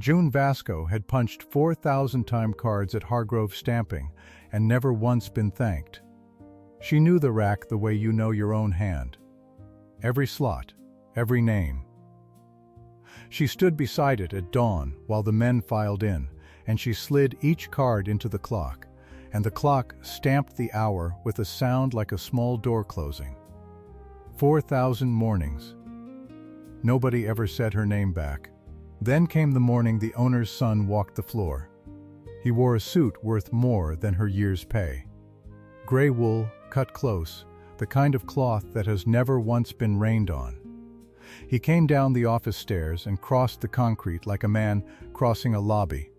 June Vasko had punched 4,000 time cards at Hargrove Stamping and never once been thanked. She knew the rack the way you know your own hand. Every slot, every name. She stood beside it at dawn while the men filed in, and she slid each card into the clock, and the clock stamped the hour with a sound like a small door closing. 4,000 mornings. Nobody ever said her name back. Then came the morning the owner's son walked the floor. He wore a suit worth more than her year's pay. Gray wool, cut close, the kind of cloth that has never once been rained on. He came down the office stairs and crossed the concrete like a man crossing a lobby,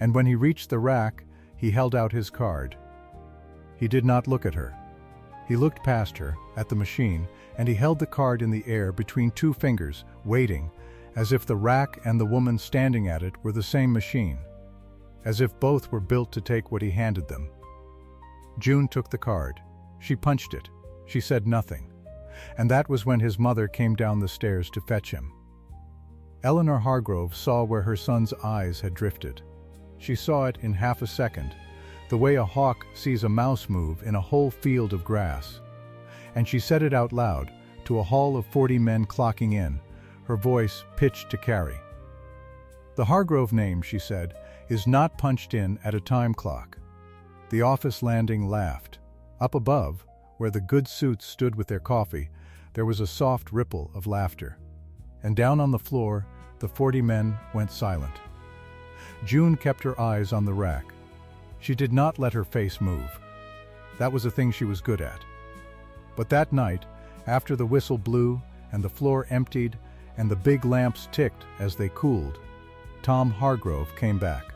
and when he reached the rack, he held out his card. He did not look at her. He looked past her, at the machine, and he held the card in the air between two fingers, waiting, as if the rack and the woman standing at it were the same machine, as if both were built to take what he handed them. June took the card. She punched it. She said nothing. And that was when his mother came down the stairs to fetch him. Eleanor Hargrove saw where her son's eyes had drifted. She saw it in half a second, the way a hawk sees a mouse move in a whole field of grass. And she said it out loud, to a hall of 40 men clocking in, her voice pitched to carry. The Hargrove name, she said, is not punched in at a time clock. The office landing laughed. Up above, where the good suits stood with their coffee, there was a soft ripple of laughter. And down on the floor, the 40 men went silent. June kept her eyes on the rack. She did not let her face move. That was a thing she was good at. But that night, after the whistle blew and the floor emptied and the big lamps ticked as they cooled, Tom Hargrove came back.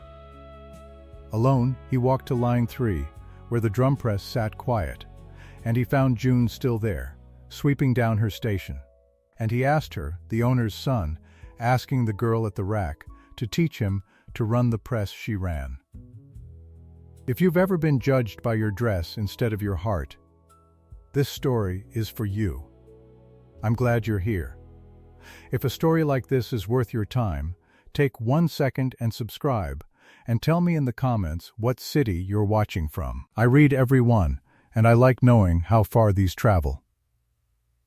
Alone, he walked to line 3, where the drum press sat quiet, and he found June still there, sweeping down her station. And he asked her, the owner's son, asking the girl at the rack, to teach him to run the press she ran. If you've ever been judged by your dress instead of your heart, this story is for you. I'm glad you're here. If a story like this is worth your time, take 1 second and subscribe, and tell me in the comments what city you're watching from. I read every one, and I like knowing how far these travel.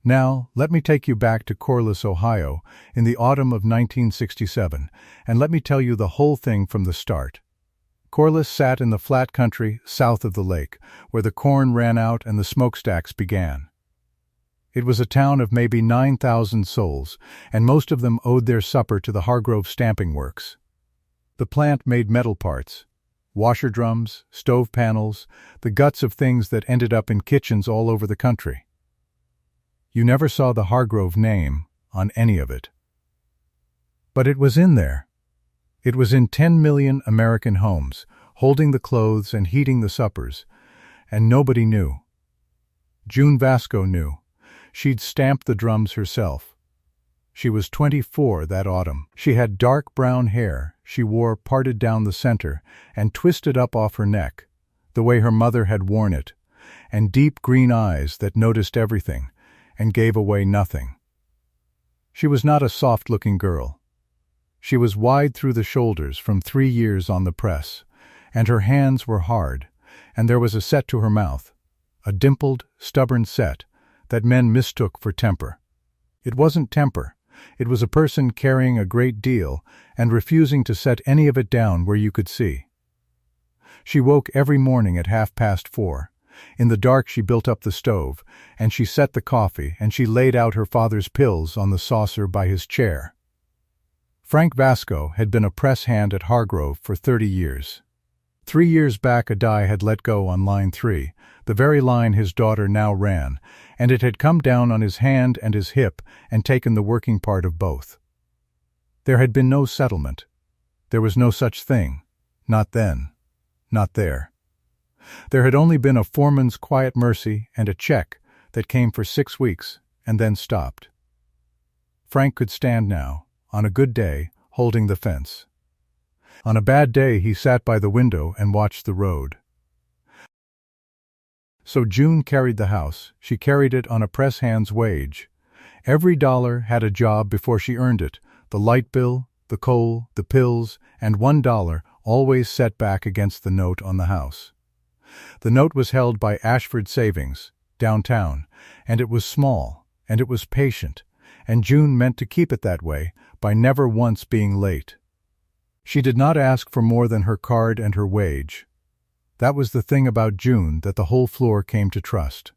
Now, let me take you back to Corliss, Ohio, in the autumn of 1967, and let me tell you the whole thing from the start. Corliss sat in the flat country south of the lake, where the corn ran out and the smokestacks began. It was a town of maybe 9,000 souls, and most of them owed their supper to the Hargrove Stamping Works. The plant made metal parts, washer drums, stove panels, the guts of things that ended up in kitchens all over the country. You never saw the Hargrove name on any of it. But it was in there. It was in 10 million American homes, holding the clothes and heating the suppers, and nobody knew. June Vasko knew. She'd stamped the drums herself. She was 24 that autumn. She had dark brown hair she wore parted down the center and twisted up off her neck, the way her mother had worn it, and deep green eyes that noticed everything and gave away nothing. She was not a soft-looking girl. She was wide through the shoulders from 3 years on the press, and her hands were hard, and there was a set to her mouth, a dimpled, stubborn set that men mistook for temper. It wasn't temper. It was a person carrying a great deal and refusing to set any of it down where you could see. She woke every morning at 4:30. In the dark she built up the stove, and she set the coffee, and she laid out her father's pills on the saucer by his chair. Frank Vasko had been a press hand at Hargrove for 30 years. 3 years back a die had let go on line 3, the very line his daughter now ran, and it had come down on his hand and his hip and taken the working part of both. There had been no settlement. There was no such thing. Not then. Not there. There had only been a foreman's quiet mercy and a check that came for 6 weeks and then stopped. Frank could stand now, on a good day, holding the fence. On a bad day he sat by the window and watched the road. So June carried the house. She carried it on a press hand's wage. Every dollar had a job before she earned it, the light bill, the coal, the pills, and $1 always set back against the note on the house. The note was held by Ashford Savings, downtown, and it was small, and it was patient, and June meant to keep it that way by never once being late. She did not ask for more than her card and her wage. That was the thing about June that the whole floor came to trust.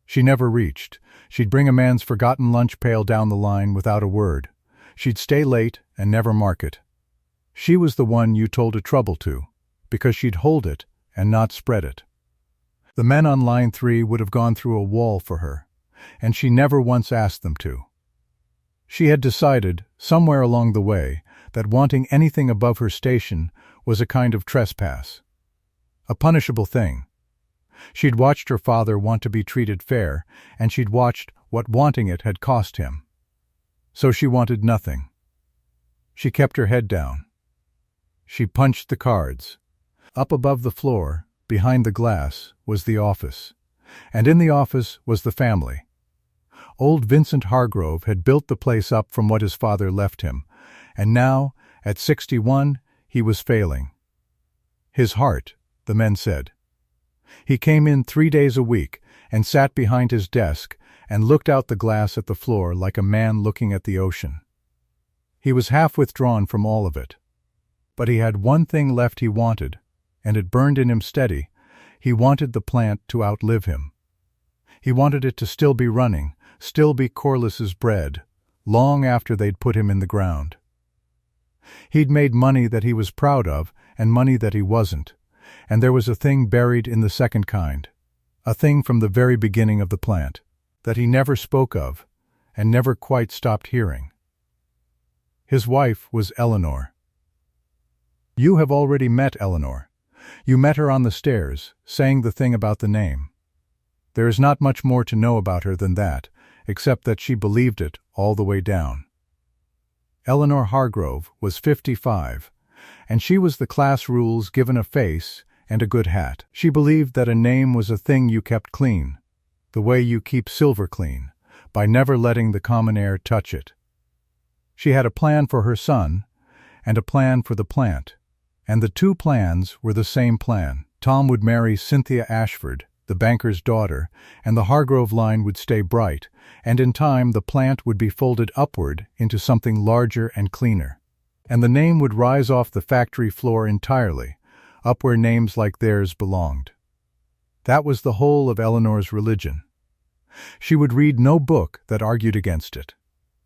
She never reached. She'd bring a man's forgotten lunch pail down the line without a word. She'd stay late and never mark it. She was the one you told a trouble to, because she'd hold it and not spread it. The men on line 3 would have gone through a wall for her, and she never once asked them to. She had decided, somewhere along the way, that wanting anything above her station was a kind of trespass. A punishable thing. She'd watched her father want to be treated fair, and she'd watched what wanting it had cost him. So she wanted nothing. She kept her head down. She punched the cards. Up above the floor, behind the glass, was the office. And in the office was the family. Old Vincent Hargrove had built the place up from what his father left him, and now, at 61, he was failing. His heart, the men said. He came in 3 days a week and sat behind his desk and looked out the glass at the floor like a man looking at the ocean. He was half withdrawn from all of it. But he had one thing left he wanted, and it burned in him steady. He wanted the plant to outlive him. He wanted it to still be running, still be Corliss's bread, long after they'd put him in the ground. He'd made money that he was proud of and money that he wasn't, and there was a thing buried in the second kind, a thing from the very beginning of the plant, that he never spoke of and never quite stopped hearing. His wife was Eleanor. You have already met Eleanor. You met her on the stairs, saying the thing about the name. There is not much more to know about her than that, except that she believed it all the way down. Eleanor Hargrove was 55, and she was the class rules given a face and a good hat. She believed that a name was a thing you kept clean, the way you keep silver clean, by never letting the common air touch it. She had a plan for her son, and a plan for the plant, and the two plans were the same plan. Tom would marry Cynthia Ashford, the banker's daughter, and the Hargrove line would stay bright, and in time the plant would be folded upward into something larger and cleaner. And the name would rise off the factory floor entirely, up where names like theirs belonged. That was the whole of Eleanor's religion. She would read no book that argued against it.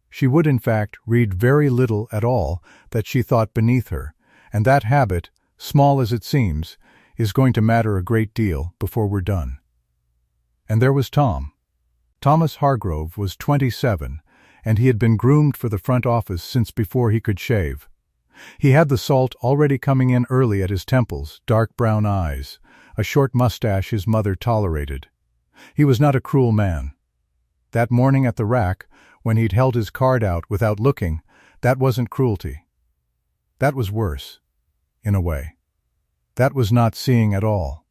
She would, in fact, read very little at all that she thought beneath her, and that habit, small as it seems, is going to matter a great deal before we're done. And there was Tom. Thomas Hargrove was 27, and he had been groomed for the front office since before he could shave. He had the salt already coming in early at his temples, dark brown eyes, a short mustache his mother tolerated. He was not a cruel man. That morning at the rack, when he'd held his card out without looking, that wasn't cruelty. That was worse, in a way. That was not seeing at all.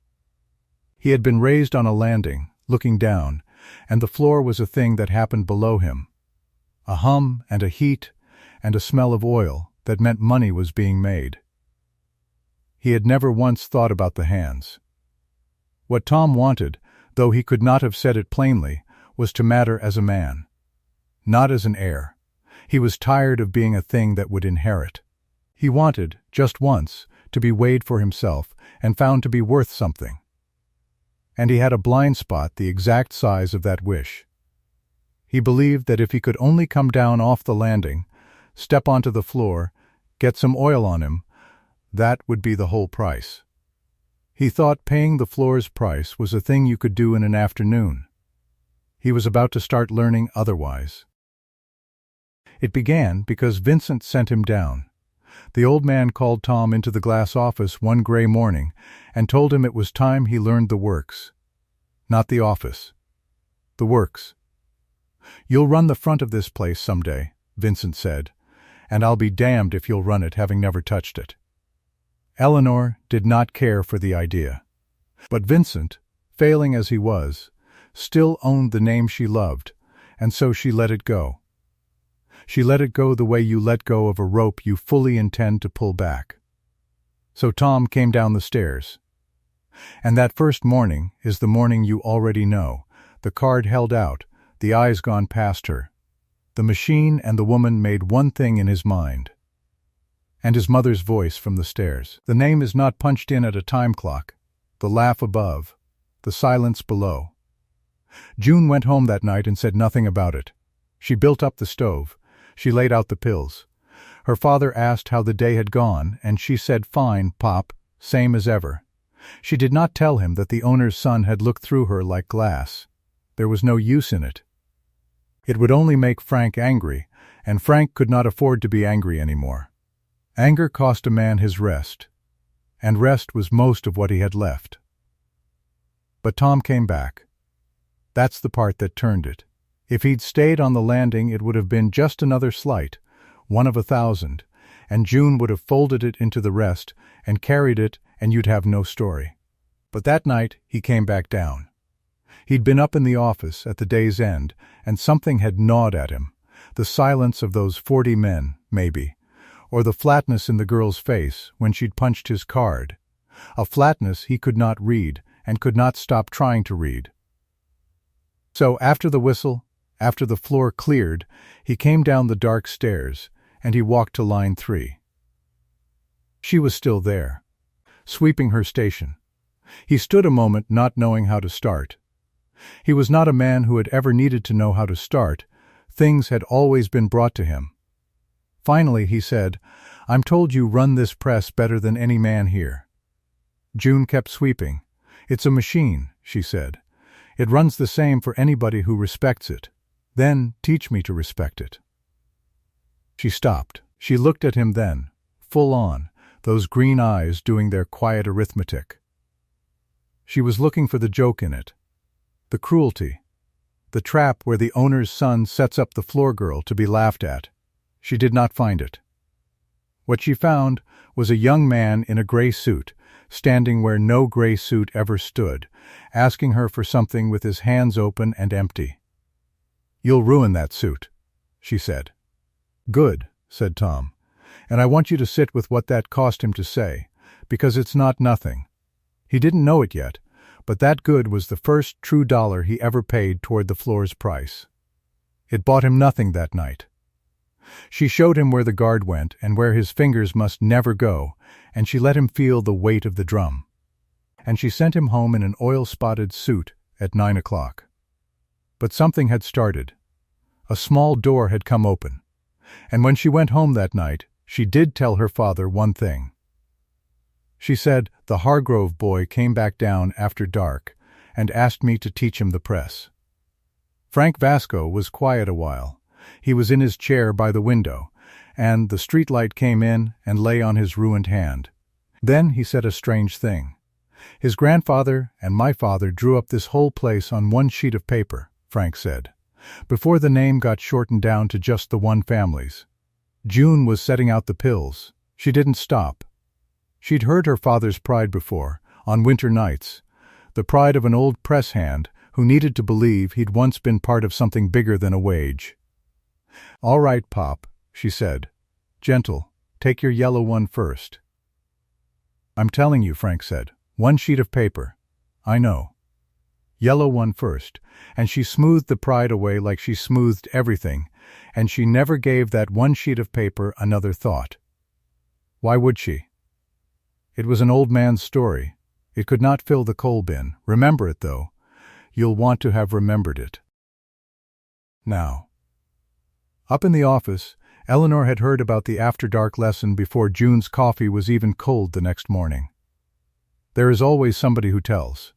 He had been raised on a landing, looking down, and the floor was a thing that happened below him. A hum and a heat and a smell of oil that meant money was being made. He had never once thought about the hands. What Tom wanted, though he could not have said it plainly, was to matter as a man, not as an heir. He was tired of being a thing that would inherit. He wanted, just once, to be weighed for himself and found to be worth something. And he had a blind spot the exact size of that wish. He believed that if he could only come down off the landing, step onto the floor, get some oil on him, that would be the whole price. He thought paying the floor's price was a thing you could do in an afternoon. He was about to start learning otherwise. It began because Vincent sent him down. The old man called Tom into the glass office one gray morning and told him it was time he learned the works. Not the office. The works. "You'll run the front of this place someday," Vincent said, "and I'll be damned if you'll run it having never touched it." Eleanor did not care for the idea. But Vincent, failing as he was, still owned the name she loved, and so she let it go. She let it go the way you let go of a rope you fully intend to pull back. So Tom came down the stairs. And that first morning is the morning you already know, the card held out, the eyes gone past her. The machine and the woman made one thing in his mind. And his mother's voice from the stairs. The name is not punched in at a time clock. The laugh above. The silence below. June went home that night and said nothing about it. She built up the stove. She laid out the pills. Her father asked how the day had gone, and she said, "Fine, Pop, same as ever." She did not tell him that the owner's son had looked through her like glass. There was no use in it. It would only make Frank angry, and Frank could not afford to be angry anymore. Anger cost a man his rest, and rest was most of what he had left. But Tom came back. That's the part that turned it. If he'd stayed on the landing, it would have been just another slight, 1 of 1,000, and June would have folded it into the rest and carried it, and you'd have no story. But that night he came back down. He'd been up in the office at the day's end, and something had gnawed at him. The silence of those 40 men, maybe, or the flatness in the girl's face when she'd punched his card. A flatness he could not read, and could not stop trying to read. So after the whistle, after the floor cleared, he came down the dark stairs, and he walked to line 3. She was still there, sweeping her station. He stood a moment not knowing how to start. He was not a man who had ever needed to know how to start. Things had always been brought to him. Finally he said, "I'm told you run this press better than any man here." June kept sweeping. "It's a machine," she said. "It runs the same for anybody who respects it. Then teach me to respect it." She stopped. She looked at him then, full on, those green eyes doing their quiet arithmetic. She was looking for the joke in it, the cruelty, the trap where the owner's son sets up the floor girl to be laughed at. She did not find it. What she found was a young man in a gray suit, standing where no gray suit ever stood, asking her for something with his hands open and empty. "You'll ruin that suit," she said. "Good," said Tom, "and I want you to sit with what that cost him to say, because it's not nothing." He didn't know it yet, but that good was the first true dollar he ever paid toward the floor's price. It bought him nothing that night. She showed him where the guard went and where his fingers must never go, and she let him feel the weight of the drum. And she sent him home in an oil-spotted suit at 9 o'clock. But something had started. A small door had come open. And when she went home that night, she did tell her father one thing. She said, "The Hargrove boy came back down after dark and asked me to teach him the press." Frank Vasko was quiet a while. He was in his chair by the window, and the streetlight came in and lay on his ruined hand. Then he said a strange thing. "His grandfather and my father drew up this whole place on one sheet of paper," Frank said, "before the name got shortened down to just the one family's." June was setting out the pills. She didn't stop. She'd heard her father's pride before, on winter nights, the pride of an old press hand who needed to believe he'd once been part of something bigger than a wage. "All right, Pop," she said. "Gentle, take your yellow one first." "I'm telling you," Frank said. "One sheet of paper. I know. Yellow one first." And she smoothed the pride away like she smoothed everything, and she never gave that one sheet of paper another thought. Why would she? It was an old man's story. It could not fill the coal bin. Remember it, though. You'll want to have remembered it. Now. Up in the office, Eleanor had heard about the after-dark lesson before June's coffee was even cold the next morning. There is always somebody who tells.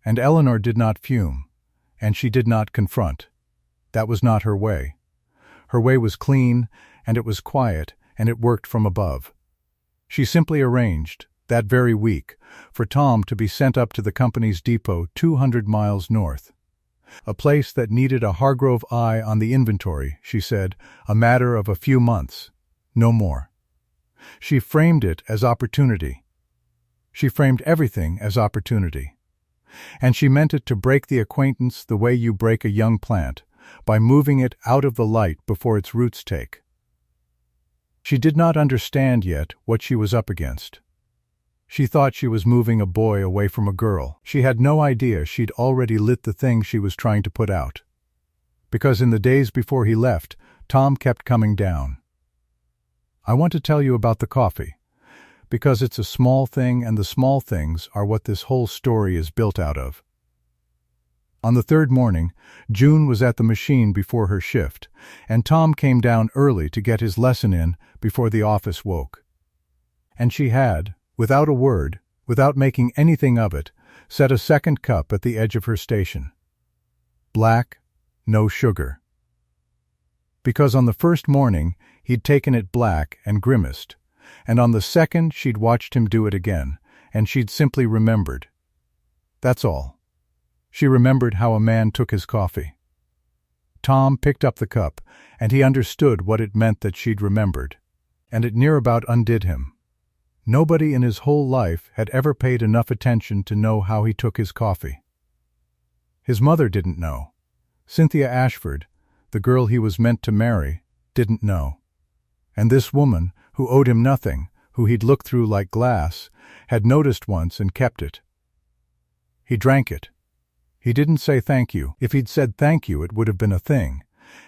And Eleanor did not fume, and she did not confront. That was not her way. Her way was clean, and it was quiet, and it worked from above. She simply arranged, that very week, for Tom to be sent up to the company's depot 200 miles north. A place that needed a Hargrove eye on the inventory, she said, a matter of a few months, no more. She framed it as opportunity. She framed everything as opportunity. And she meant it to break the acquaintance the way you break a young plant, by moving it out of the light before its roots take. She did not understand yet what she was up against. She thought she was moving a boy away from a girl. She had no idea she'd already lit the thing she was trying to put out. Because in the days before he left, Tom kept coming down. I want to tell you about the coffee, because it's a small thing and the small things are what this whole story is built out of. On the third morning, June was at the machine before her shift, and Tom came down early to get his lesson in before the office woke. And she had, without a word, without making anything of it, set a second cup at the edge of her station. Black, no sugar. Because on the first morning he'd taken it black and grimaced, and on the second she'd watched him do it again, and she'd simply remembered. That's all. She remembered how a man took his coffee. Tom picked up the cup, and he understood what it meant that she'd remembered, and it near about undid him. Nobody in his whole life had ever paid enough attention to know how he took his coffee. His mother didn't know. Cynthia Ashford, the girl he was meant to marry, didn't know. And this woman, who owed him nothing, who he'd looked through like glass, had noticed once and kept it. He drank it. He didn't say thank you. If he'd said thank you, it would have been a thing,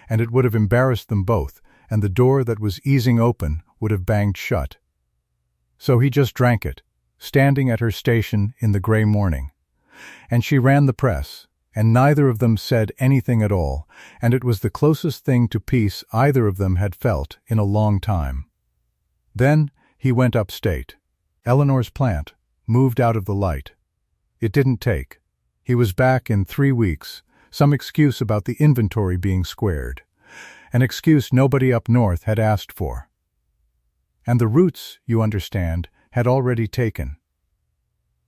and it would have embarrassed them both, and the door that was easing open would have banged shut. So he just drank it, standing at her station in the gray morning. And she ran the press, and neither of them said anything at all, and it was the closest thing to peace either of them had felt in a long time. Then he went upstate. Eleanor's plant moved out of the light. It didn't take. He was back in 3 weeks, some excuse about the inventory being squared, an excuse nobody up north had asked for. And the roots, you understand, had already taken.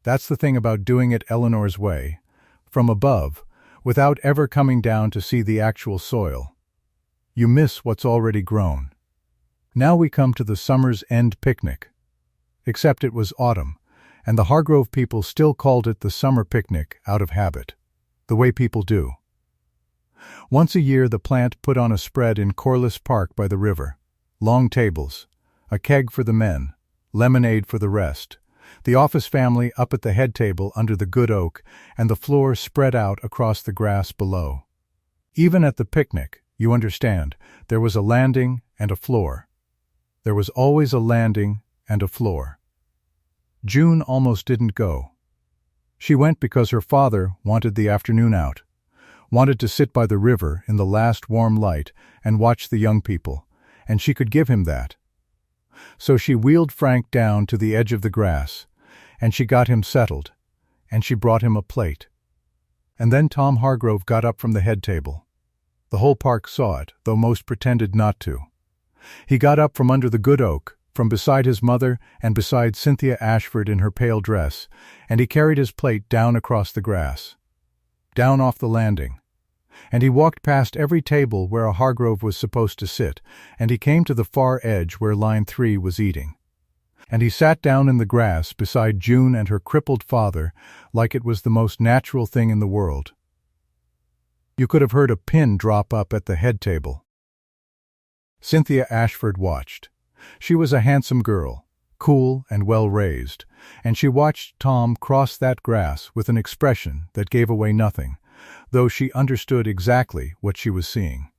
That's the thing about doing it Eleanor's way, from above, without ever coming down to see the actual soil. You miss what's already grown. Now we come to the summer's end picnic. Except it was autumn, and the Hargrove people still called it the summer picnic out of habit, the way people do. Once a year the plant put on a spread in Corliss Park by the river. Long tables, a keg for the men, lemonade for the rest, the office family up at the head table under the good oak, and the floor spread out across the grass below. Even at the picnic, you understand, there was a landing and a floor. There was always a landing and a floor. June almost didn't go. She went because her father wanted the afternoon out, wanted to sit by the river in the last warm light and watch the young people, and she could give him that. So she wheeled Frank down to the edge of the grass, and she got him settled, and she brought him a plate. And then Tom Hargrove got up from the head table. The whole park saw it, though most pretended not to. He got up from under the good oak, from beside his mother and beside Cynthia Ashford in her pale dress, and he carried his plate down across the grass, down off the landing. And he walked past every table where a Hargrove was supposed to sit, and he came to the far edge where line 3 was eating. And he sat down in the grass beside June and her crippled father like it was the most natural thing in the world. You could have heard a pin drop up at the head table. Cynthia Ashford watched. She was a handsome girl, cool and well-raised, and she watched Tom cross that grass with an expression that gave away nothing, though she understood exactly what she was seeing.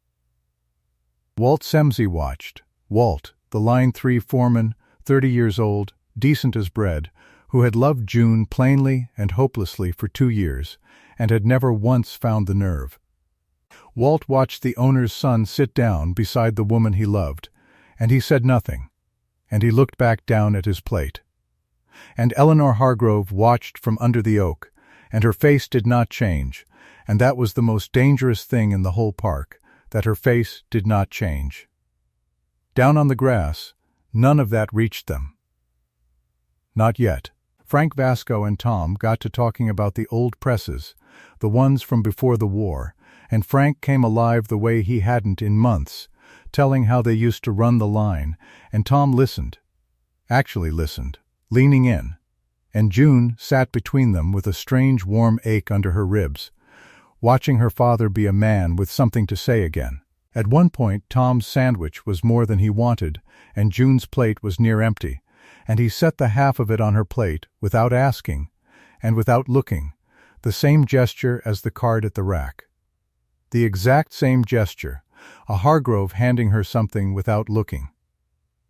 Walt Semsey watched. Walt, the Line 3 foreman, 30 years old, decent as bread, who had loved June plainly and hopelessly for 2 years, and had never once found the nerve. Walt watched the owner's son sit down beside the woman he loved, and he said nothing, and he looked back down at his plate. And Eleanor Hargrove watched from under the oak, and her face did not change, and that was the most dangerous thing in the whole park, that her face did not change. Down on the grass, none of that reached them. Not yet. Frank, Vasko, and Tom got to talking about the old presses, the ones from before the war, and Frank came alive the way he hadn't in months, telling how they used to run the line, and Tom listened, actually listened, leaning in, and June sat between them with a strange warm ache under her ribs. watching her father be a man with something to say again. At one point, Tom's sandwich was more than he wanted, and June's plate was near empty, and he set the half of it on her plate, without asking, and without looking, the same gesture as the card at the rack. The exact same gesture, a Hargrove handing her something without looking.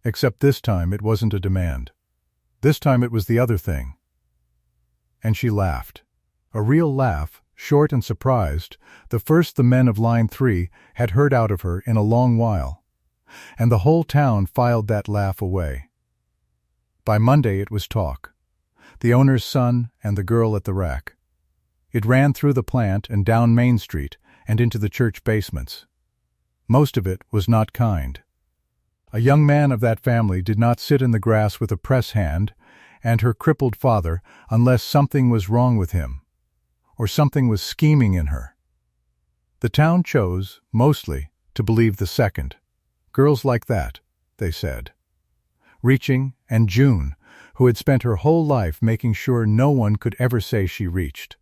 Except this time it wasn't a demand. This time it was the other thing. And she laughed. A real laugh, short and surprised, the first the men of Line 3 had heard out of her in a long while. And the whole town filed that laugh away. By Monday it was talk. The owner's son and the girl at the rack. It ran through the plant and down Main Street and into the church basements. Most of it was not kind. A young man of that family did not sit in the grass with a press hand and her crippled father unless something was wrong with him, or something was scheming in her. The town chose, mostly, to believe the second. Girls like that, they said. Reaching, and June, who had spent her whole life making sure no one could ever say she reached,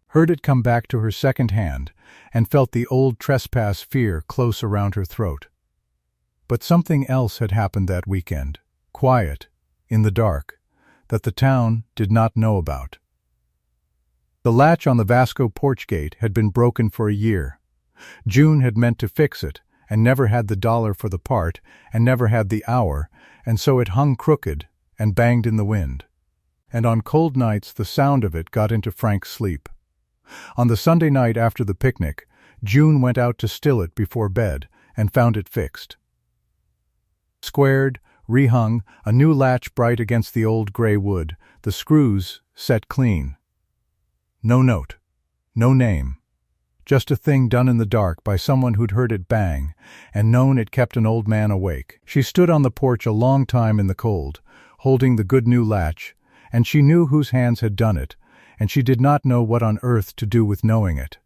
heard it come back to her second hand and felt the old trespass fear close around her throat. But something else had happened that weekend, quiet, in the dark, that the town did not know about. The latch on the Vasko porch gate had been broken for a year. June had meant to fix it, and never had the dollar for the part, and never had the hour, and so it hung crooked and banged in the wind. And on cold nights the sound of it got into Frank's sleep. On the Sunday night after the picnic, June went out to still it before bed, and found it fixed. Squared, rehung, a new latch bright against the old gray wood, the screws set clean. No note, no name, just a thing done in the dark by someone who'd heard it bang and known it kept an old man awake. She stood on the porch a long time in the cold, holding the good new latch, and she knew whose hands had done it, and she did not know what on earth to do with knowing it.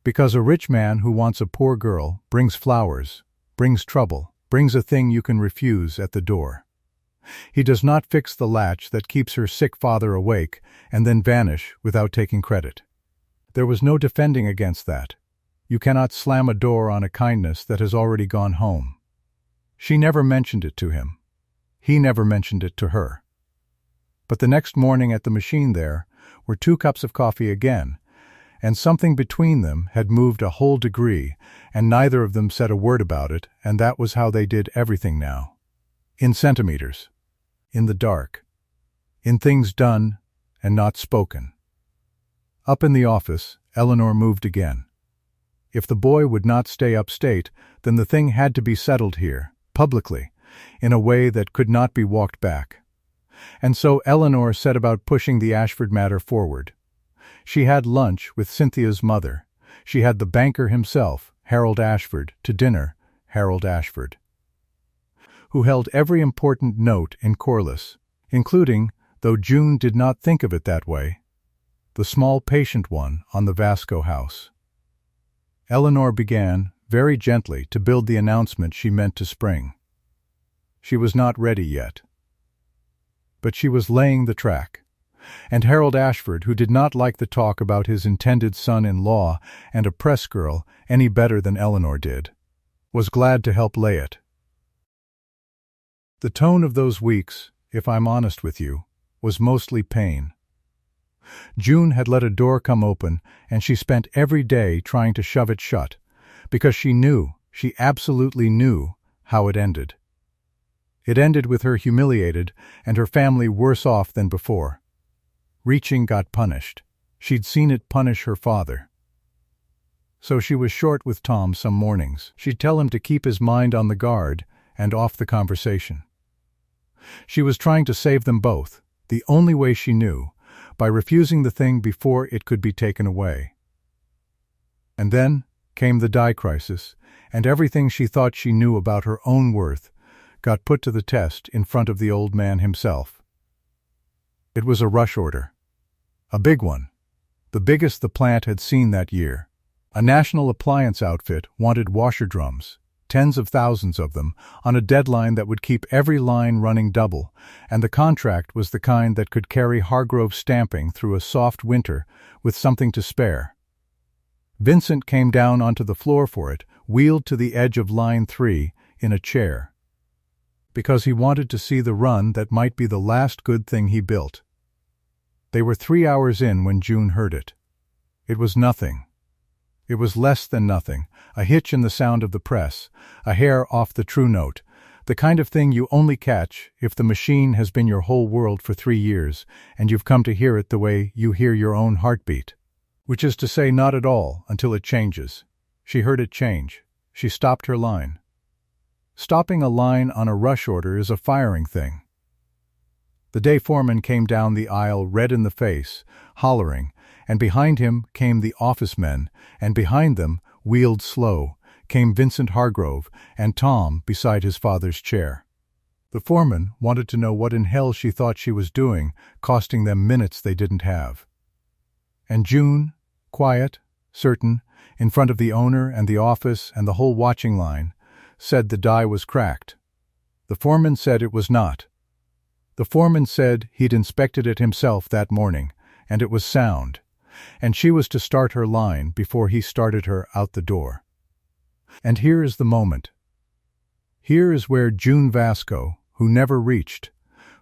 Because a rich man who wants a poor girl brings flowers, brings trouble, brings a thing you can refuse at the door. He does not fix the latch that keeps her sick father awake and then vanish without taking credit. There was no defending against that. You cannot slam a door on a kindness that has already gone home. She never mentioned it to him. He never mentioned it to her. But the next morning at the machine there were 2 cups of coffee again, and something between them had moved a whole degree, and neither of them said a word about it, and that was how they did everything now. In centimeters. In the dark. In things done and not spoken. Up in the office, Eleanor moved again. If the boy would not stay upstate, then the thing had to be settled here, publicly, in a way that could not be walked back. And so Eleanor set about pushing the Ashford matter forward. She had lunch with Cynthia's mother. She had the banker himself, Harold Ashford, to dinner, Harold Ashford, who held every important note in Corliss, including, though June did not think of it that way, the small patient one on the Vasko house. Eleanor began, very gently, to build the announcement she meant to spring. She was not ready yet. But she was laying the track, and Harold Ashford, who did not like the talk about his intended son-in-law and a press girl any better than Eleanor did, was glad to help lay it. The tone of those weeks, if I'm honest with you, was mostly pain. June had let a door come open, and she spent every day trying to shove it shut, because she absolutely knew, how it ended. It ended with her humiliated and her family worse off than before. Reaching got punished. She'd seen it punish her father. So she was short with Tom some mornings. She'd tell him to keep his mind on the guard and off the conversation. She was trying to save them both, the only way she knew, by refusing the thing before it could be taken away. And then came the dye crisis, and everything she thought she knew about her own worth got put to the test in front of the old man himself. It was a rush order. A big one. The biggest the plant had seen that year. A national appliance outfit wanted washer drums, tens of thousands of them, on a deadline that would keep every line running double, and the contract was the kind that could carry Hargrove Stamping through a soft winter with something to spare. Vincent came down onto the floor for it, wheeled to the edge of line 3 in a chair, because he wanted to see the run that might be the last good thing he built. They were 3 hours in when June heard it. It was nothing. It was less than nothing, a hitch in the sound of the press, a hair off the true note, the kind of thing you only catch if the machine has been your whole world for 3 years and you've come to hear it the way you hear your own heartbeat. Which is to say, not at all until it changes. She heard it change. She stopped her line. Stopping a line on a rush order is a firing thing. The day foreman came down the aisle red in the face, hollering, and behind him came the office men, and behind them, wheeled slow, came Vincent Hargrove and Tom beside his father's chair. The foreman wanted to know what in hell she thought she was doing, costing them minutes they didn't have. And June, quiet, certain, in front of the owner and the office and the whole watching line, said the die was cracked. The foreman said it was not. The foreman said he'd inspected it himself that morning, and it was sound, and she was to start her line before he started her out the door. And here is the moment. Here is where June Vasko, who never reached,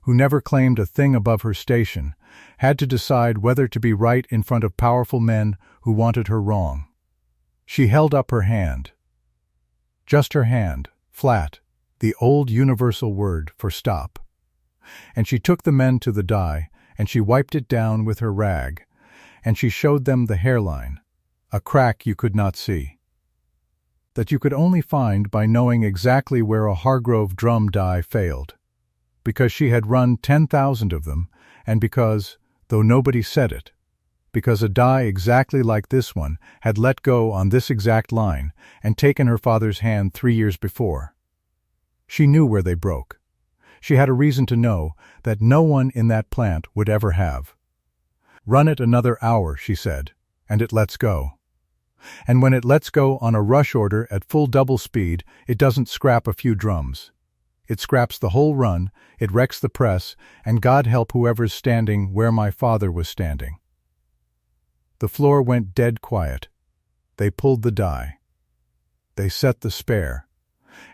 who never claimed a thing above her station, had to decide whether to be right in front of powerful men who wanted her wrong. She held up her hand. Just her hand, flat, the old universal word for stop. And she took the men to the die, and she wiped it down with her rag, and she showed them the hairline, a crack you could not see, that you could only find by knowing exactly where a Hargrove drum die failed, because she had run 10,000 of them, and because, though nobody said it, because a die exactly like this one had let go on this exact line and taken her father's hand 3 years before. She knew where they broke. She had a reason to know that no one in that plant would ever have. Run it another hour, she said, and it lets go. And when it lets go on a rush order at full double speed, it doesn't scrap a few drums. It scraps the whole run, it wrecks the press, and God help whoever's standing where my father was standing. The floor went dead quiet. They pulled the die. They set the spare.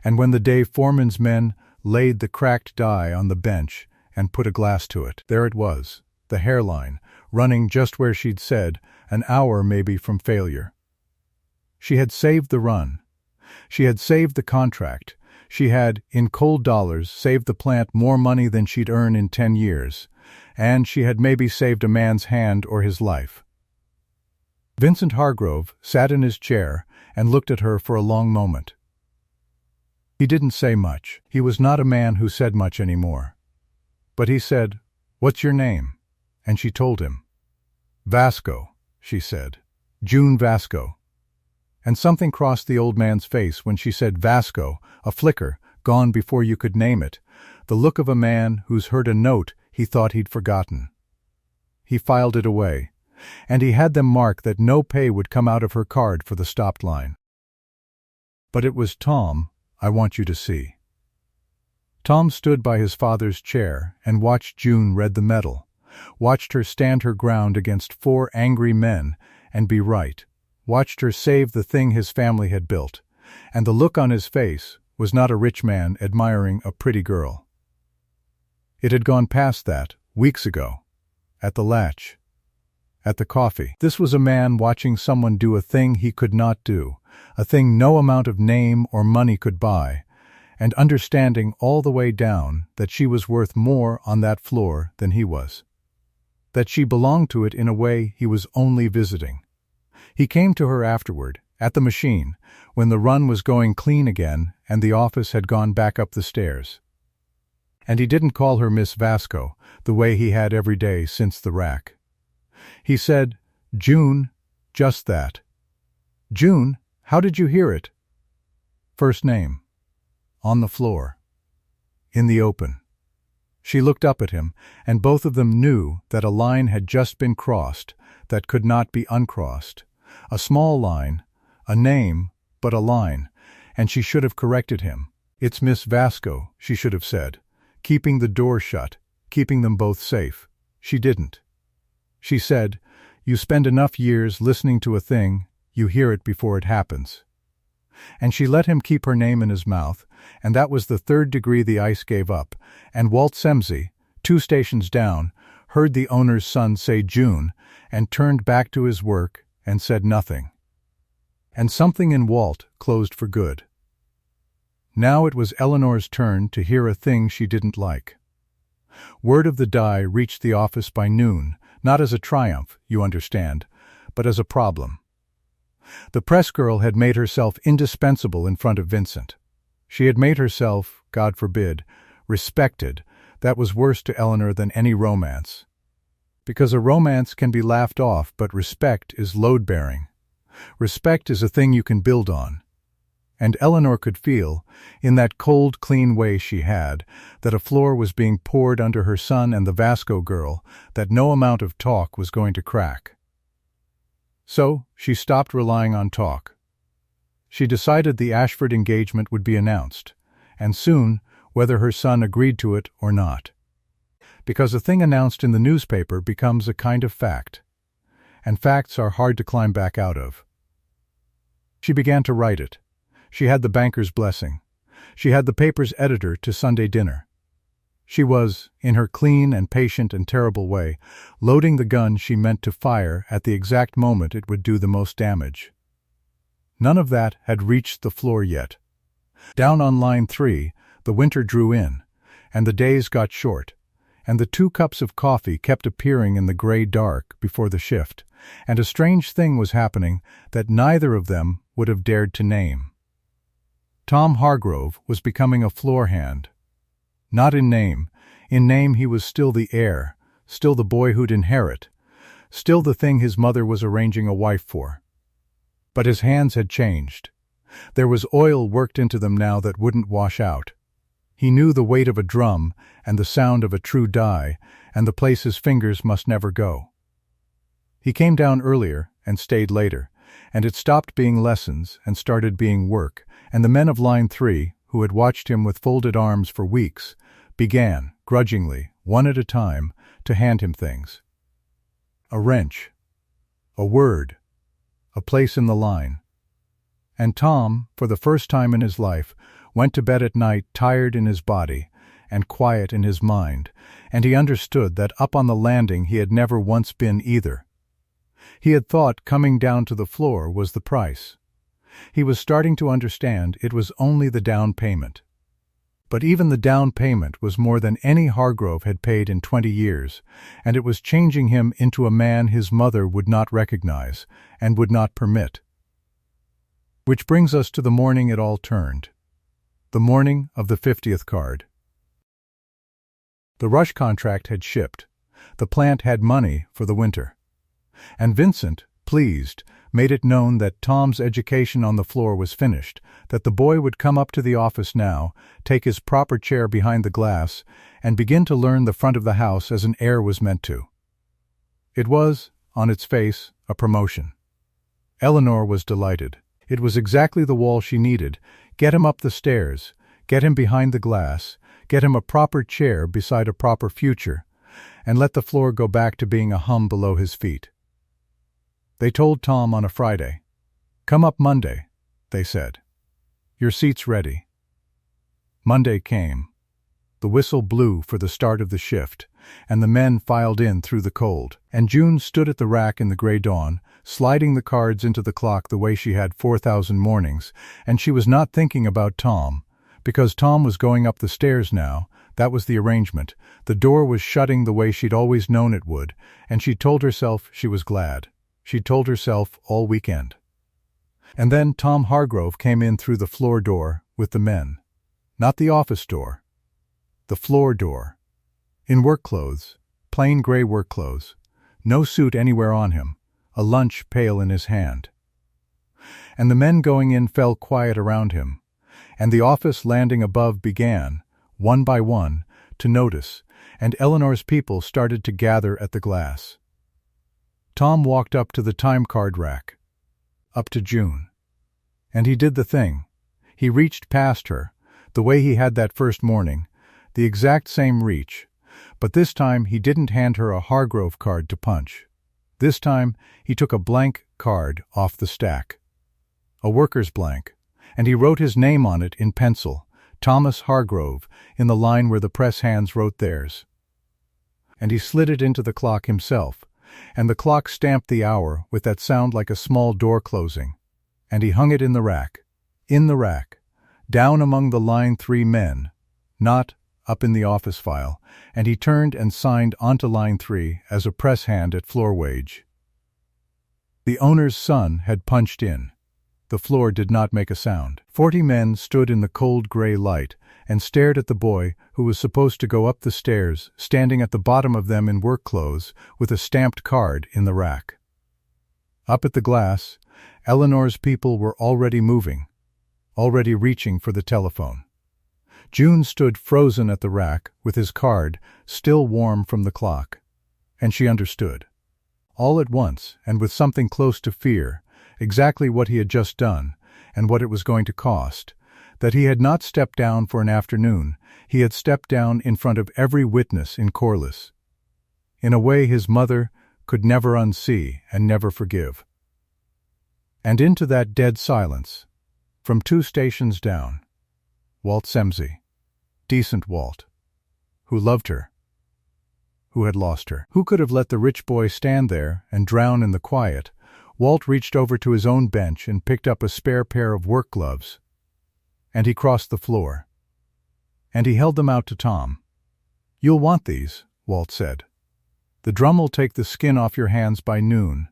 And when the day foreman's men laid the cracked die on the bench and put a glass to it, there it was, the hairline, running just where she'd said, an hour maybe from failure. She had saved the run. She had saved the contract. She had, in cold dollars, saved the plant more money than she'd earn in 10 years, and she had maybe saved a man's hand or his life. Vincent Hargrove sat in his chair and looked at her for a long moment. He didn't say much. He was not a man who said much anymore. But he said, "What's your name?" And she told him. "Vasko," she said. "June Vasko." And something crossed the old man's face when she said Vasko, a flicker, gone before you could name it, the look of a man who's heard a note he thought he'd forgotten. He filed it away, and he had them mark that no pay would come out of her card for the stopped line. But it was Tom I want you to see. Tom stood by his father's chair and watched June read the medal, watched her stand her ground against 4 angry men and be right, watched her save the thing his family had built, and the look on his face was not a rich man admiring a pretty girl. It had gone past that, weeks ago, at the latch, at the coffee. This was a man watching someone do a thing he could not do, a thing no amount of name or money could buy, and understanding all the way down that she was worth more on that floor than he was, that she belonged to it in a way he was only visiting. He came to her afterward, at the machine, when the run was going clean again and the office had gone back up the stairs. And he didn't call her Miss Vasko, the way he had every day since the rack. He said, "June, just that. June, how did you hear it?" First name. On the floor. In the open. She looked up at him, and both of them knew that a line had just been crossed that could not be uncrossed. A small line, a name, but a line, and she should have corrected him. "It's Miss Vasko," she should have said, keeping the door shut, keeping them both safe. She didn't. She said, "You spend enough years listening to a thing, you hear it before it happens. And she let him keep her name in his mouth, and that was the third degree the ice gave up, and Walt Semsey, 2 stations down, heard the owner's son say June, and turned back to his work and said nothing. And something in Walt closed for good. Now it was Eleanor's turn to hear a thing she didn't like. Word of the die reached the office by noon, not as a triumph, you understand, but as a problem. The press girl had made herself indispensable in front of Vincent. She had made herself, God forbid, respected. That was worse to Eleanor than any romance. Because a romance can be laughed off, but respect is load-bearing. Respect is a thing you can build on. And Eleanor could feel, in that cold, clean way she had, that a floor was being poured under her son and the Vasko girl, that no amount of talk was going to crack. So she stopped relying on talk. She decided the Ashford engagement would be announced, and soon, whether her son agreed to it or not. Because a thing announced in the newspaper becomes a kind of fact, and facts are hard to climb back out of. She began to write it. She had the banker's blessing. She had the paper's editor to Sunday dinner. She was, in her clean and patient and terrible way, loading the gun she meant to fire at the exact moment it would do the most damage. None of that had reached the floor yet. Down on line 3, the winter drew in, and the days got short, and the 2 cups of coffee kept appearing in the gray dark before the shift, and a strange thing was happening that neither of them would have dared to name. Tom Hargrove was becoming a floor hand. Not in name. In name he was still the heir, still the boy who'd inherit, still the thing his mother was arranging a wife for. But his hands had changed. There was oil worked into them now that wouldn't wash out. He knew the weight of a drum and the sound of a true die, and the place his fingers must never go. He came down earlier and stayed later, and it stopped being lessons and started being work, and the men of line 3, who had watched him with folded arms for weeks, began, grudgingly, one at a time, to hand him things. A wrench, a word, a place in the line. And Tom, for the first time in his life, went to bed at night tired in his body and quiet in his mind, and he understood that up on the landing he had never once been either. He had thought coming down to the floor was the price. He was starting to understand it was only the down payment. But even the down payment was more than any Hargrove had paid in 20 years, and it was changing him into a man his mother would not recognize and would not permit. Which brings us to the morning it all turned. The morning of the 50th card. The rush contract had shipped. The plant had money for the winter. And Vincent, pleased, made it known that Tom's education on the floor was finished, that the boy would come up to the office now, take his proper chair behind the glass, and begin to learn the front of the house as an heir was meant to. It was, on its face, a promotion. Eleanor was delighted. It was exactly the wall she needed. Get him up the stairs, get him behind the glass, get him a proper chair beside a proper future, and let the floor go back to being a hum below his feet. They told Tom on a Friday. "Come up Monday," they said. "Your seat's ready." Monday came. The whistle blew for the start of the shift, and the men filed in through the cold, and June stood at the rack in the gray dawn, sliding the cards into the clock the way she had 4,000 mornings, and she was not thinking about Tom, because Tom was going up the stairs now. That was the arrangement. The door was shutting the way she'd always known it would, and she told herself she was glad. She'd told herself all weekend. And then Tom Hargrove came in through the floor door with the men. Not the office door. The floor door. In work clothes, plain gray work clothes. No suit anywhere on him, a lunch pail in his hand. And the men going in fell quiet around him, and the office landing above began, one by one, to notice, and Eleanor's people started to gather at the glass. Tom walked up to the time card rack, up to June. And he did the thing. He reached past her, the way he had that first morning, the exact same reach, but this time he didn't hand her a Hargrove card to punch. This time, he took a blank card off the stack. A worker's blank, and he wrote his name on it in pencil, Thomas Hargrove, in the line where the press hands wrote theirs. And he slid it into the clock himself, and the clock stamped the hour with that sound like a small door closing. And he hung it in the rack, down among the line 3 men, not up in the office file, and he turned and signed onto line 3 as a press hand at floor wage. The owner's son had punched in. The floor did not make a sound. 40 men stood in the cold gray light and stared at the boy who was supposed to go up the stairs, standing at the bottom of them in work clothes with a stamped card in the rack. Up at the glass, Eleanor's people were already moving, already reaching for the telephone. June stood frozen at the rack with his card still warm from the clock, and she understood. All at once, and with something close to fear, exactly what he had just done, and what it was going to cost, that he had not stepped down for an afternoon, he had stepped down in front of every witness in Corliss. In a way his mother could never unsee and never forgive. And into that dead silence, from 2 stations down, Walt Semsey, decent Walt, who loved her, who had lost her. Who could have let the rich boy stand there and drown in the quiet? Walt reached over to his own bench and picked up a spare pair of work gloves. And he crossed the floor. And he held them out to Tom. "You'll want these," Walt said. "The drum will take the skin off your hands by noon."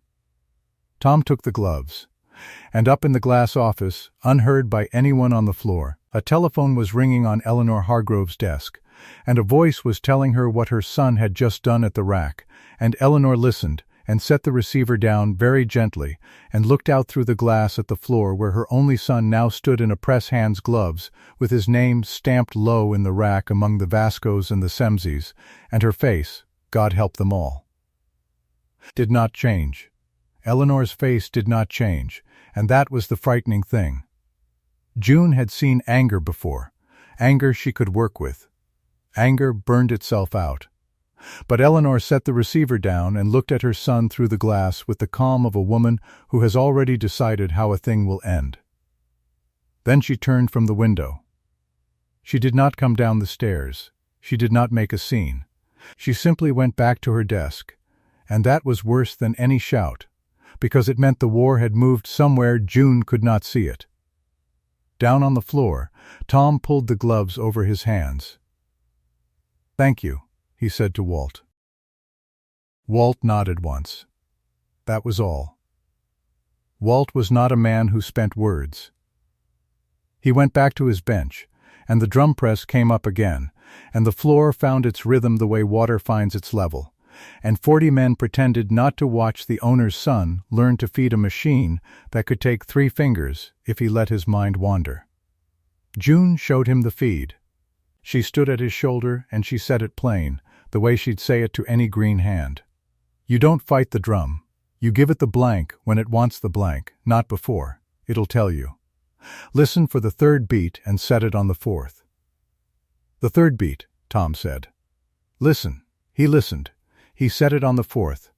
Tom took the gloves. And up in the glass office, unheard by anyone on the floor, a telephone was ringing on Eleanor Hargrove's desk, and a voice was telling her what her son had just done at the rack, and Eleanor listened and set the receiver down very gently and looked out through the glass at the floor where her only son now stood in a press hand's gloves with his name stamped low in the rack among the Vaskos and the Semseys, and her face, God help them all, did not change. Eleanor's face did not change, and that was the frightening thing. June had seen anger before, anger she could work with. Anger burned itself out. But Eleanor set the receiver down and looked at her son through the glass with the calm of a woman who has already decided how a thing will end. Then she turned from the window. She did not come down the stairs. She did not make a scene. She simply went back to her desk, and that was worse than any shout, because it meant the war had moved somewhere June could not see it. Down on the floor, Tom pulled the gloves over his hands. "Thank you," he said to Walt. Walt nodded once. That was all. Walt was not a man who spent words. He went back to his bench, and the drum press came up again, and the floor found its rhythm the way water finds its level, and 40 men pretended not to watch the owner's son learn to feed a machine that could take 3 fingers if he let his mind wander. June showed him the feed. She stood at his shoulder and she said it plain, the way she'd say it to any green hand. "You don't fight the drum. You give it the blank when it wants the blank, not before. It'll tell you. Listen for the 3rd beat and set it on the 4th. "The 3rd beat," Tom said. "Listen." He listened. He set it on the 4th.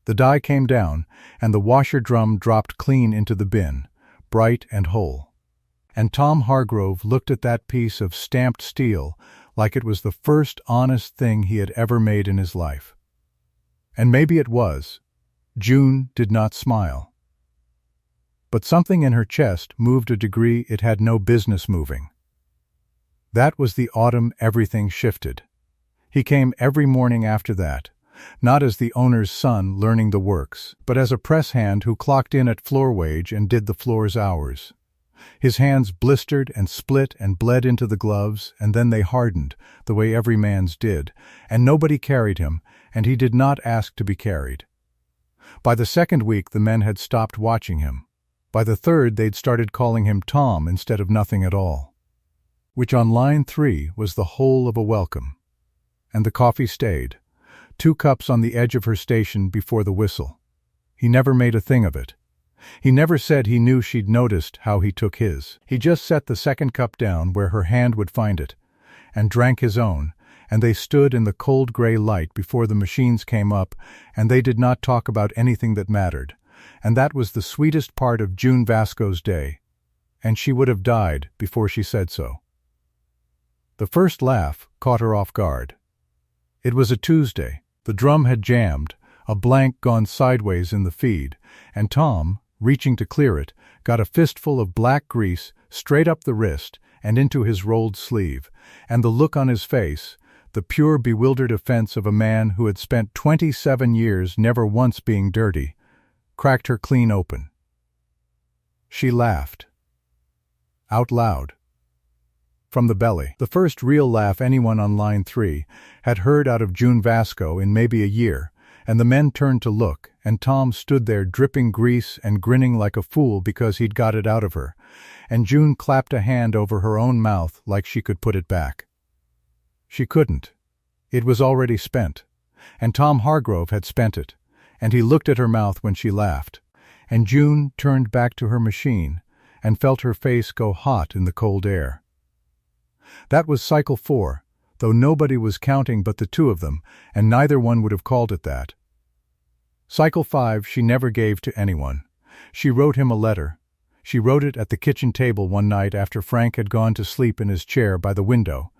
The die came down, and the washer drum dropped clean into the bin, bright and whole. And Tom Hargrove looked at that piece of stamped steel like it was the first honest thing he had ever made in his life. And maybe it was. June did not smile. But something in her chest moved a degree it had no business moving. That was the autumn everything shifted. He came every morning after that, not as the owner's son learning the works, but as a press hand who clocked in at floor wage and did the floor's hours. His hands blistered and split and bled into the gloves, and then they hardened, the way every man's did, and nobody carried him, and he did not ask to be carried. By the 2nd week the men had stopped watching him. By the 3rd they'd started calling him Tom instead of nothing at all. Which on line 3 was the whole of a welcome. And the coffee stayed, 2 cups on the edge of her station before the whistle. He never made a thing of it. He never said he knew she'd noticed how he took his. He just set the 2nd cup down where her hand would find it, and drank his own, and they stood in the cold gray light before the machines came up, and they did not talk about anything that mattered. And that was the sweetest part of June Vasko's day, and she would have died before she said so. The first laugh caught her off guard. It was a Tuesday. The drum had jammed, a blank gone sideways in the feed, and Tom, reaching to clear it, got a fistful of black grease straight up the wrist and into his rolled sleeve, and the look on his face, the pure bewildered offense of a man who had spent 27 years never once being dirty, cracked her clean open. She laughed. Out loud. From the belly. The first real laugh anyone on line 3 had heard out of June Vasko in maybe a year, and the men turned to look, and Tom stood there dripping grease and grinning like a fool because he'd got it out of her, and June clapped a hand over her own mouth like she could put it back. She couldn't. It was already spent, and Tom Hargrove had spent it, and he looked at her mouth when she laughed, and June turned back to her machine and felt her face go hot in the cold air. That was cycle 4, though nobody was counting but the two of them, and neither one would have called it that. Cycle 5 she never gave to anyone. She wrote him a letter. She wrote it at the kitchen table one night after Frank had gone to sleep in his chair by the window,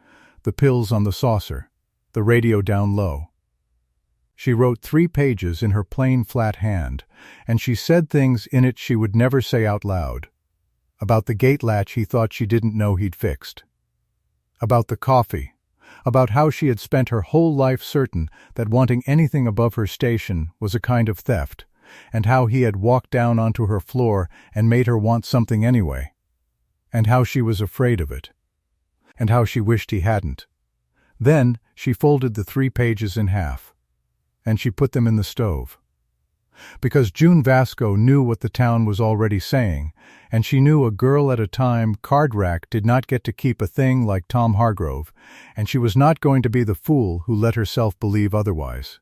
the pills on the saucer, the radio down low. She wrote 3 pages in her plain flat hand, and she said things in it she would never say out loud. About the gate latch he thought she didn't know he'd fixed. About the coffee. About how she had spent her whole life certain that wanting anything above her station was a kind of theft, and how he had walked down onto her floor and made her want something anyway, and how she was afraid of it, and how she wished he hadn't. Then she folded the 3 pages in half, and she put them in the stove. Because June Vasko knew what the town was already saying, and she knew a girl at a time card rack did not get to keep a thing like Tom Hargrove, and she was not going to be the fool who let herself believe otherwise.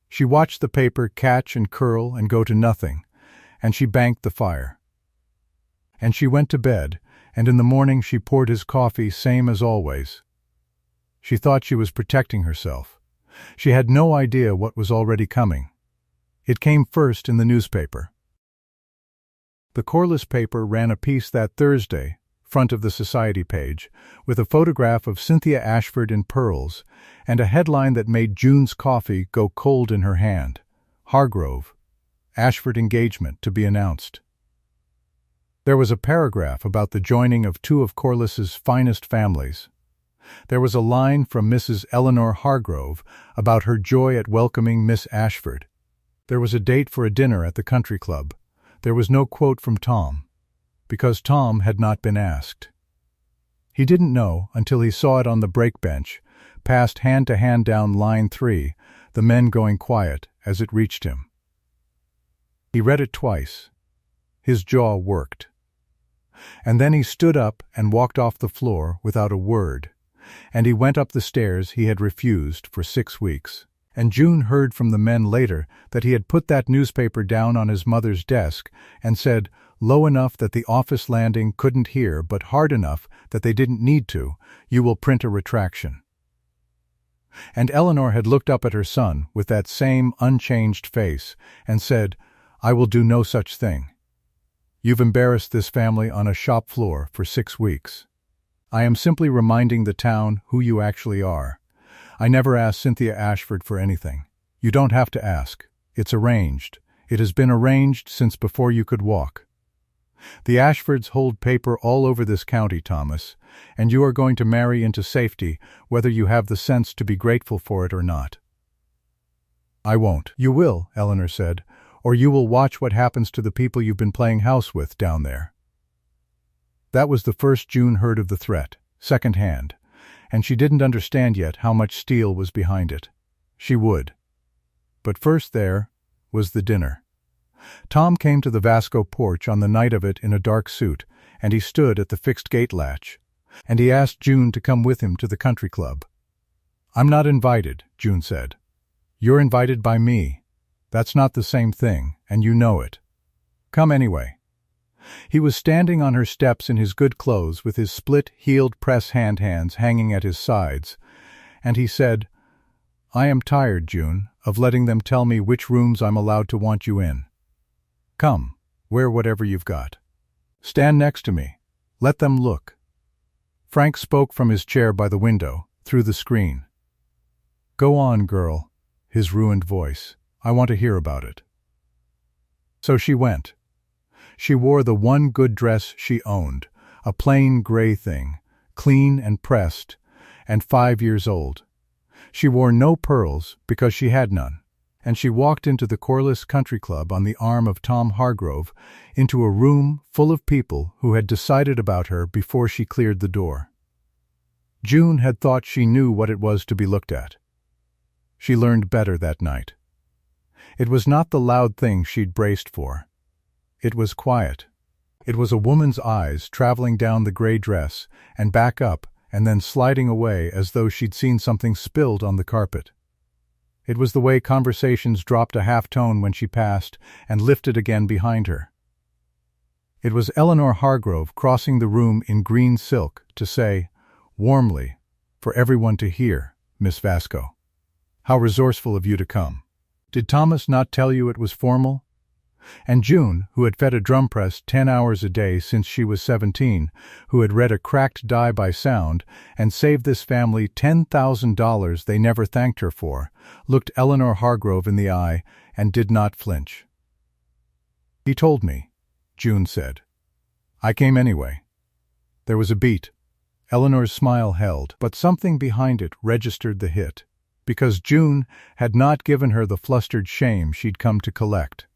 She watched the paper catch and curl and go to nothing, and she banked the fire. And she went to bed, and in the morning she poured his coffee same as always. She thought she was protecting herself. She had no idea what was already coming. It came first in the newspaper. The Corliss paper ran a piece that Thursday, front of the society page, with a photograph of Cynthia Ashford in pearls, and a headline that made June's coffee go cold in her hand. Hargrove, Ashford engagement to be announced. There was a paragraph about the joining of 2 of Corliss's finest families. There was a line from Mrs. Eleanor Hargrove about her joy at welcoming Miss Ashford. There was a date for a dinner at the country club. There was no quote from Tom, because Tom had not been asked. He didn't know until he saw it on the brake bench, passed hand to hand down line 3, the men going quiet as it reached him. He read it twice. His jaw worked. And then he stood up and walked off the floor without a word, and he went up the stairs he had refused for 6 weeks. And June heard from the men later that he had put that newspaper down on his mother's desk and said, low enough that the office landing couldn't hear but hard enough that they didn't need to, "You will print a retraction." And Eleanor had looked up at her son with that same unchanged face and said, "I will do no such thing. You've embarrassed this family on a shop floor for 6 weeks. I am simply reminding the town who you actually are. I never asked Cynthia Ashford for anything. You don't have to ask. It's arranged. It has been arranged since before you could walk. The Ashfords hold paper all over this county, Thomas, and you are going to marry into safety, whether you have the sense to be grateful for it or not." "I won't." "You will," Eleanor said, "or you will watch what happens to the people you've been playing house with down there." That was the first June heard of the threat, second-hand, and she didn't understand yet how much steel was behind it. She would. But first there was the dinner. Tom came to the Vasko porch on the night of it in a dark suit, and he stood at the fixed gate latch, and he asked June to come with him to the country club. "I'm not invited," June said. "You're invited by me. That's not the same thing, and you know it. Come anyway." He was standing on her steps in his good clothes with his split-heeled press hands hanging at his sides, and he said, "I am tired, June, of letting them tell me which rooms I'm allowed to want you in. Come, wear whatever you've got. Stand next to me. Let them look." Frank spoke from his chair by the window, through the screen. "Go on, girl," his ruined voice. "I want to hear about it." So she went. She wore the one good dress she owned, a plain gray thing, clean and pressed, and 5 years old. She wore no pearls because she had none, and she walked into the Corliss Country Club on the arm of Tom Hargrove, into a room full of people who had decided about her before she cleared the door. June had thought she knew what it was to be looked at. She learned better that night. It was not the loud thing she'd braced for. It was quiet. It was a woman's eyes traveling down the gray dress and back up and then sliding away as though she'd seen something spilled on the carpet. It was the way conversations dropped a half-tone when she passed and lifted again behind her. It was Eleanor Hargrove crossing the room in green silk to say, warmly, for everyone to hear, "Miss Vasko, how resourceful of you to come. Did Thomas not tell you it was formal?" And June, who had fed a drum press 10 hours a day since she was 17, who had read a cracked die by sound and saved this family $10,000 they never thanked her for, looked Eleanor Hargrove in the eye and did not flinch. "He told me," June said. "I came anyway." There was a beat. Eleanor's smile held, but something behind it registered the hit, because June had not given her the flustered shame she'd come to collect.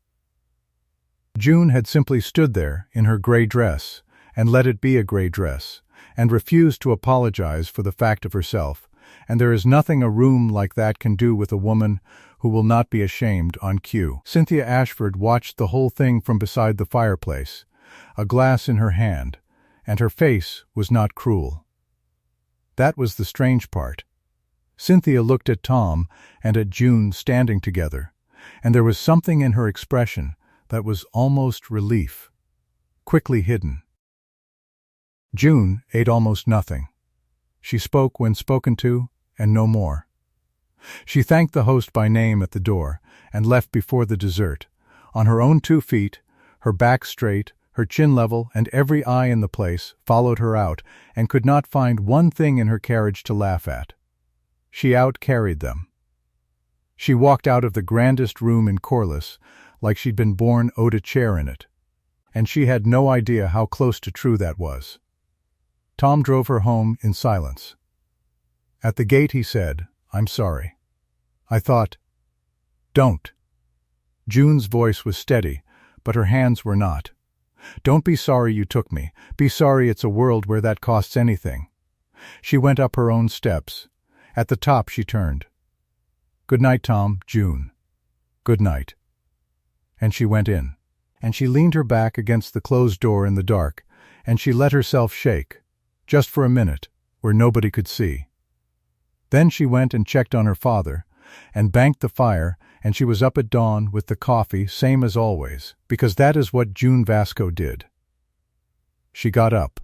June had simply stood there in her gray dress and let it be a gray dress and refused to apologize for the fact of herself, and there is nothing a room like that can do with a woman who will not be ashamed on cue. Cynthia Ashford watched the whole thing from beside the fireplace, a glass in her hand, and her face was not cruel. That was the strange part. Cynthia looked at Tom and at June standing together, and there was something in her expression that was almost relief, quickly hidden. June ate almost nothing. She spoke when spoken to, and no more. She thanked the host by name at the door and left before the dessert, on her own 2 feet, her back straight, her chin level, and every eye in the place followed her out and could not find one thing in her carriage to laugh at. She out-carried them. She walked out of the grandest room in Corliss like she'd been born owed a chair in it, and she had no idea how close to true that was. Tom drove her home in silence. At the gate he said, "I'm sorry." I thought, "Don't." June's voice was steady, but her hands were not. "Don't be sorry you took me. Be sorry it's a world where that costs anything." She went up her own steps. At the top she turned. "Good night, Tom, June." "Good night." And she went in. And she leaned her back against the closed door in the dark, and she let herself shake, just for a minute, where nobody could see. Then she went and checked on her father, and banked the fire, and she was up at dawn with the coffee, same as always, because that is what June Vasko did. She got up.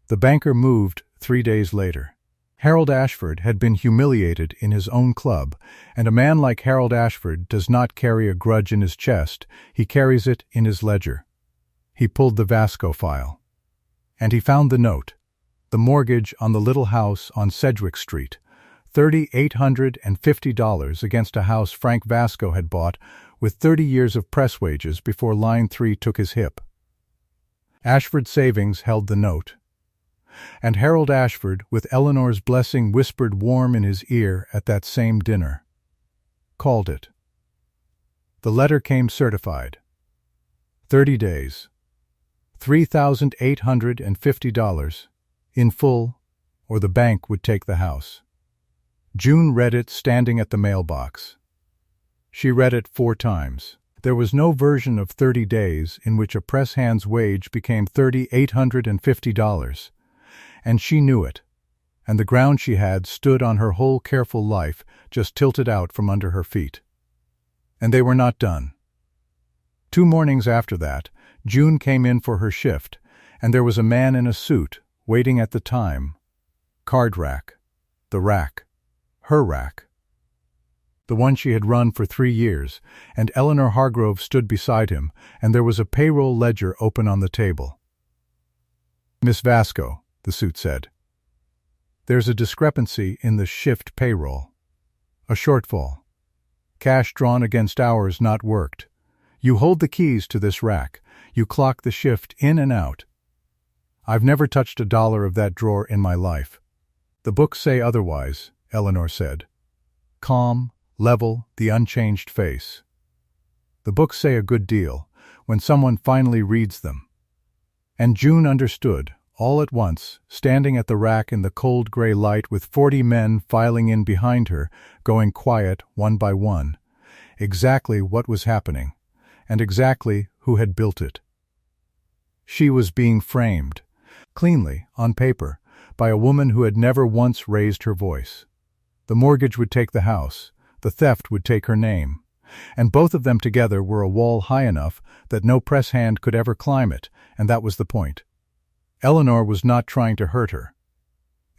The banker moved 3 days later. Harold Ashford had been humiliated in his own club, and a man like Harold Ashford does not carry a grudge in his chest, he carries it in his ledger. He pulled the Vasko file. And he found the note, the mortgage on the little house on Sedgwick Street, $3,850 against a house Frank Vasko had bought with 30 years of press wages before Line 3 took his hip. Ashford Savings held the note. And Harold Ashford, with Eleanor's blessing whispered warm in his ear at that same dinner, called it. The letter came certified. 30 days. $3,850, in full, or the bank would take the house. June read it standing at the mailbox. She read it 4 times. There was no version of 30 days in which a press hand's wage became $3,850. And she knew it, and the ground she had stood on her whole careful life just tilted out from under her feet. And they were not done. 2 mornings after that, June came in for her shift, and there was a man in a suit waiting at the time. Card rack. The rack. her rack. The one she had run for 3 years, and Eleanor Hargrove stood beside him, and there was a payroll ledger open on the table. "Miss Vasko," the suit said, "there's a discrepancy in the shift payroll. A shortfall. Cash drawn against hours not worked. You hold the keys to this rack. You clock the shift in and out. I've never touched $1 of that drawer in my life." "The books say otherwise," Eleanor said. Calm, level, the unchanged face. "The books say a good deal, when someone finally reads them." And June understood, all at once, standing at the rack in the cold gray light with 40 men filing in behind her, going quiet one by one, exactly what was happening, and exactly who had built it. She was being framed, cleanly, on paper, by a woman who had never once raised her voice. The mortgage would take the house, the theft would take her name, and both of them together were a wall high enough that no press hand could ever climb it, and that was the point. Eleanor was not trying to hurt her.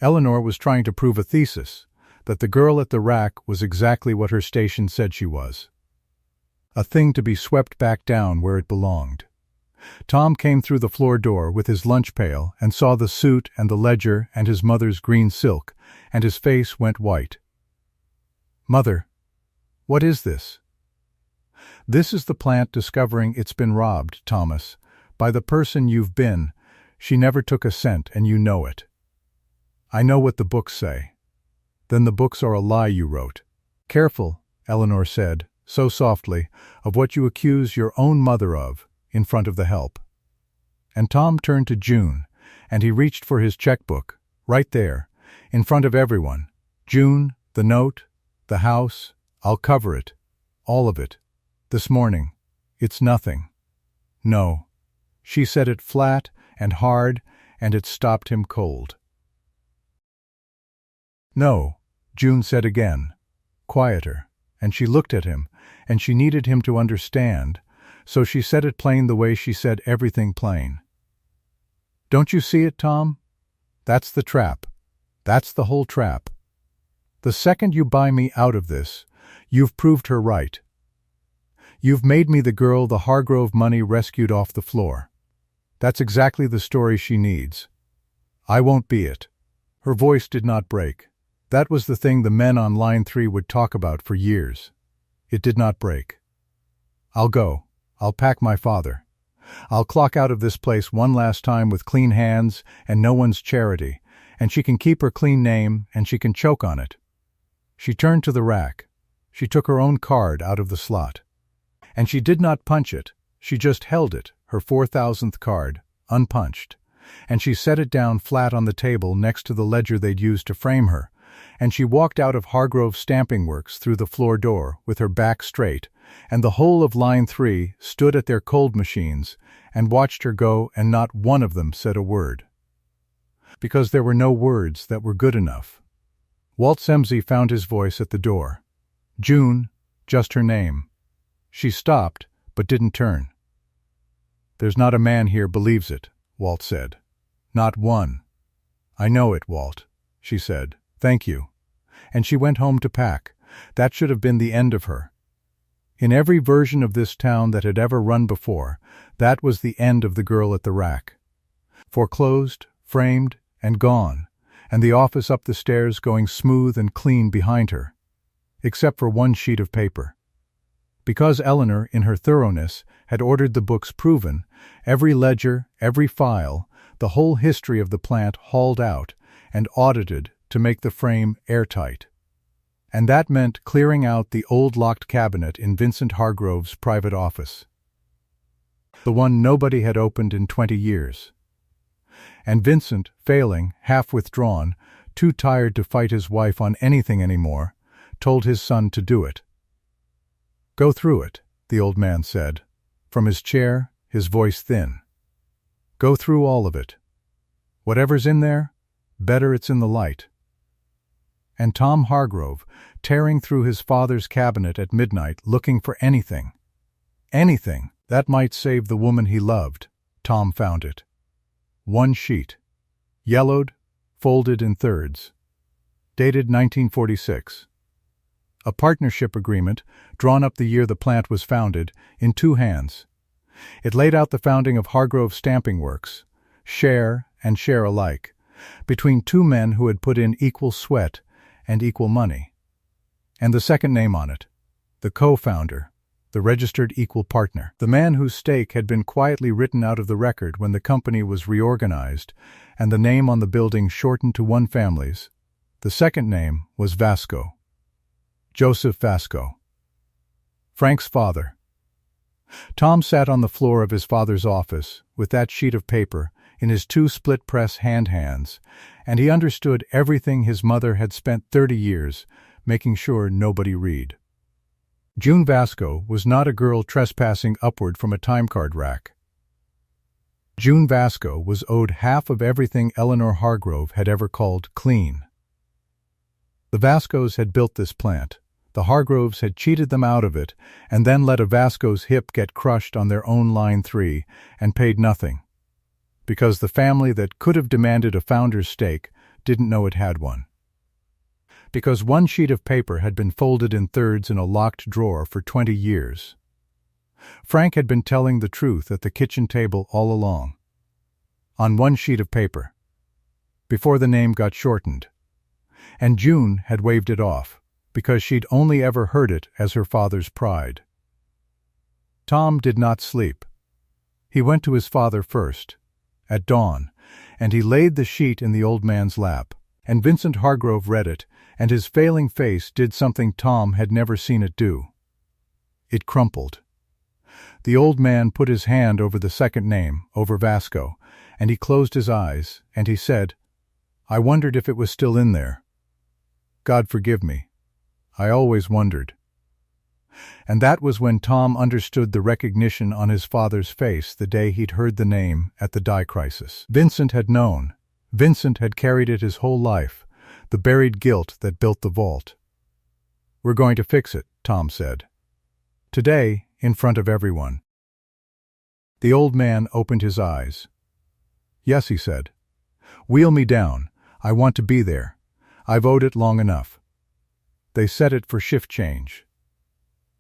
Eleanor was trying to prove a thesis, that the girl at the rack was exactly what her station said she was. A thing to be swept back down where it belonged. Tom came through the floor door with his lunch pail and saw the suit and the ledger and his mother's green silk, and his face went white. "Mother, what is this?" "This is the plant discovering it's been robbed, Thomas, by the person you've been. She never took a cent, and you know it." "I know what the books say." "Then the books are a lie you wrote." "Careful," Eleanor said, so softly, "of what you accuse your own mother of, in front of the help." And Tom turned to June, and he reached for his checkbook, right there, in front of everyone. "June, the note, the house, I'll cover it, all of it. This morning, it's nothing." "No." She said it flat and hard, and it stopped him cold. "No," June said again, quieter, and she looked at him, and she needed him to understand, so she said it plain the way she said everything plain. "Don't you see it, Tom? That's the trap. That's the whole trap. The second you buy me out of this, you've proved her right. You've made me the girl the Hargrove money rescued off the floor. That's exactly the story she needs. I won't be it." Her voice did not break. That was the thing the men on line 3 would talk about for years. It did not break. "I'll go. I'll pack my father. I'll clock out of this place one last time with clean hands and no one's charity, and she can keep her clean name and she can choke on it." She turned to the rack. She took her own card out of the slot. And she did not punch it. She just held it, her 4,000th card, unpunched. And she set it down flat on the table next to the ledger they'd used to frame her. And she walked out of Hargrove Stamping Works through the floor door with her back straight, and the whole of line 3 stood at their cold machines and watched her go, and not one of them said a word. Because there were no words that were good enough. Walt Semsey found his voice at the door. "June," just her name. She stopped, but didn't turn. "There's not a man here believes it," Walt said. "Not one." "I know it, Walt," she said. "Thank you." And she went home to pack. That should have been the end of her. In every version of this town that had ever run before, that was the end of the girl at the rack. Foreclosed, framed, and gone, and the office up the stairs going smooth and clean behind her. Except for one sheet of paper. Because Eleanor, in her thoroughness, had ordered the books proven, every ledger, every file, the whole history of the plant hauled out and audited to make the frame airtight. And that meant clearing out the old locked cabinet in Vincent Hargrove's private office. The one nobody had opened in 20 years. And Vincent, failing, half withdrawn, too tired to fight his wife on anything anymore, told his son to do it. "Go through it," the old man said, from his chair, his voice thin. "Go through all of it. Whatever's in there, better it's in the light." And Tom Hargrove, tearing through his father's cabinet at midnight looking for anything that might save the woman he loved, Tom found it. One sheet. Yellowed, folded in thirds. dated 1946. A partnership agreement, drawn up the year the plant was founded, in 2 hands. It laid out the founding of Hargrove Stamping Works, share and share alike, between 2 men who had put in equal sweat and equal money. And the second name on it, the co-founder, the registered equal partner, the man whose stake had been quietly written out of the record when the company was reorganized and the name on the building shortened to one family's. The second name was Vasko. Joseph Vasko. Frank's father. Tom sat on the floor of his father's office with that sheet of paper in his 2 split-press hands, and he understood everything his mother had spent 30 years making sure nobody read. June Vasko was not a girl trespassing upward from a timecard rack. June Vasko was owed half of everything Eleanor Hargrove had ever called clean. The Vaskos had built this plant. The Hargroves had cheated them out of it and then let a Vasko's hip get crushed on their own Line 3 and paid nothing, because the family that could have demanded a founder's stake didn't know it had one. Because 1 sheet of paper had been folded in thirds in a locked drawer for 20 years. Frank had been telling the truth at the kitchen table all along. On 1 sheet of paper. Before the name got shortened. And June had waved it off, because she'd only ever heard it as her father's pride. Tom did not sleep. He went to his father first, at dawn, and he laid the sheet in the old man's lap, and Vincent Hargrove read it, and his failing face did something Tom had never seen it do. It crumpled. The old man put his hand over the second name, over Vasko, and he closed his eyes, and he said, "I wondered if it was still in there. God forgive me. I always wondered." And that was when Tom understood the recognition on his father's face the day he'd heard the name at the die crisis. Vincent had known. Vincent had carried it his whole life, the buried guilt that built the vault. "We're going to fix it," Tom said. "Today, in front of everyone." The old man opened his eyes. "Yes," he said. "Wheel me down. I want to be there. I've owed it long enough." They set it for shift change.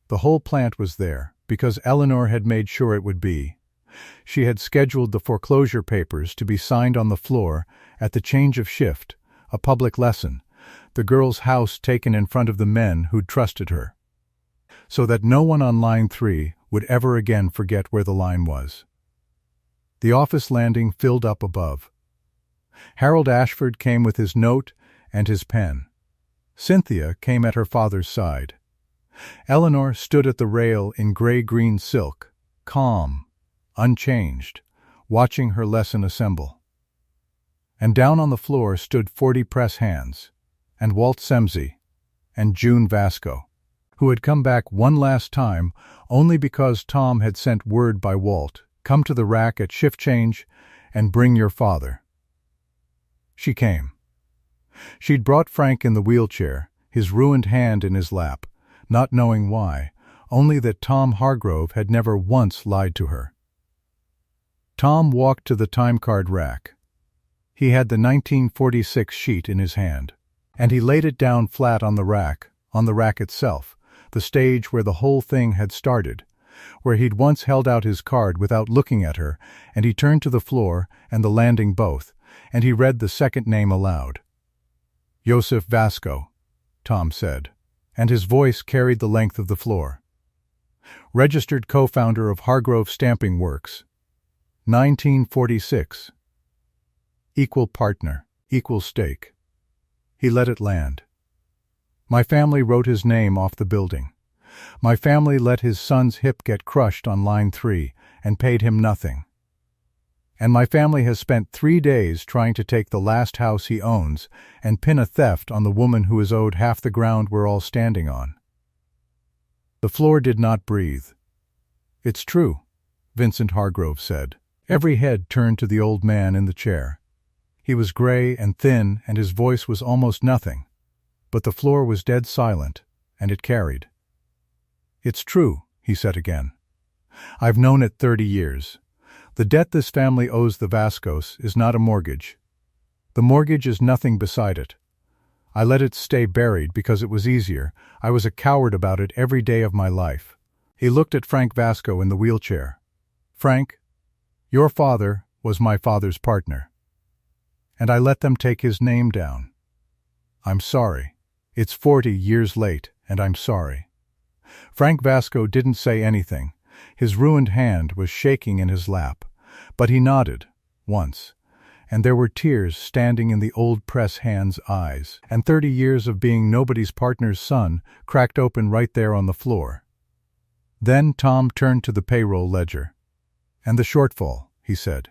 The whole plant was there, because Eleanor had made sure it would be. She had scheduled the foreclosure papers to be signed on the floor at the change of shift, a public lesson, the girl's house taken in front of the men who'd trusted her, so that no one on Line 3 would ever again forget where the line was. The office landing filled up above. Harold Ashford came with his note and his pen. Cynthia came at her father's side. Eleanor stood at the rail in gray-green silk, calm, unchanged, watching her lesson assemble. And down on the floor stood 40 press hands, and Walt Semsey, and June Vasko, who had come back one last time only because Tom had sent word by Walt, "Come to the rack at shift change and bring your father." She came. She'd brought Frank in the wheelchair, his ruined hand in his lap, not knowing why, only that Tom Hargrove had never once lied to her. Tom walked to the timecard rack. He had the 1946 sheet in his hand, and he laid it down flat on the rack itself, the stage where the whole thing had started, where he'd once held out his card without looking at her, and he turned to the floor and the landing both, and he read the second name aloud. "Joseph Vasko," Tom said, and his voice carried the length of the floor. "Registered co-founder of Hargrove Stamping Works. 1946. Equal partner, equal stake." He let it land. "My family wrote his name off the building. My family let his son's hip get crushed on Line 3 and paid him nothing. And my family has spent 3 days trying to take the last house he owns and pin a theft on the woman who is owed half the ground we're all standing on." The floor did not breathe. "It's true," Vincent Hargrove said. Every head turned to the old man in the chair. He was gray and thin, and his voice was almost nothing. But the floor was dead silent, and it carried. "It's true," he said again. "I've known it 30 years. The debt this family owes the Vaskos is not a mortgage. The mortgage is nothing beside it. I let it stay buried because it was easier. I was a coward about it every day of my life." He looked at Frank Vasko in the wheelchair. "Frank, your father was my father's partner. And I let them take his name down. I'm sorry. It's 40 years late, and I'm sorry." Frank Vasko didn't say anything. His ruined hand was shaking in his lap. But he nodded, once, and there were tears standing in the old press hand's eyes, and 30 years of being nobody's partner's son cracked open right there on the floor. Then Tom turned to the payroll ledger. "And the shortfall," he said.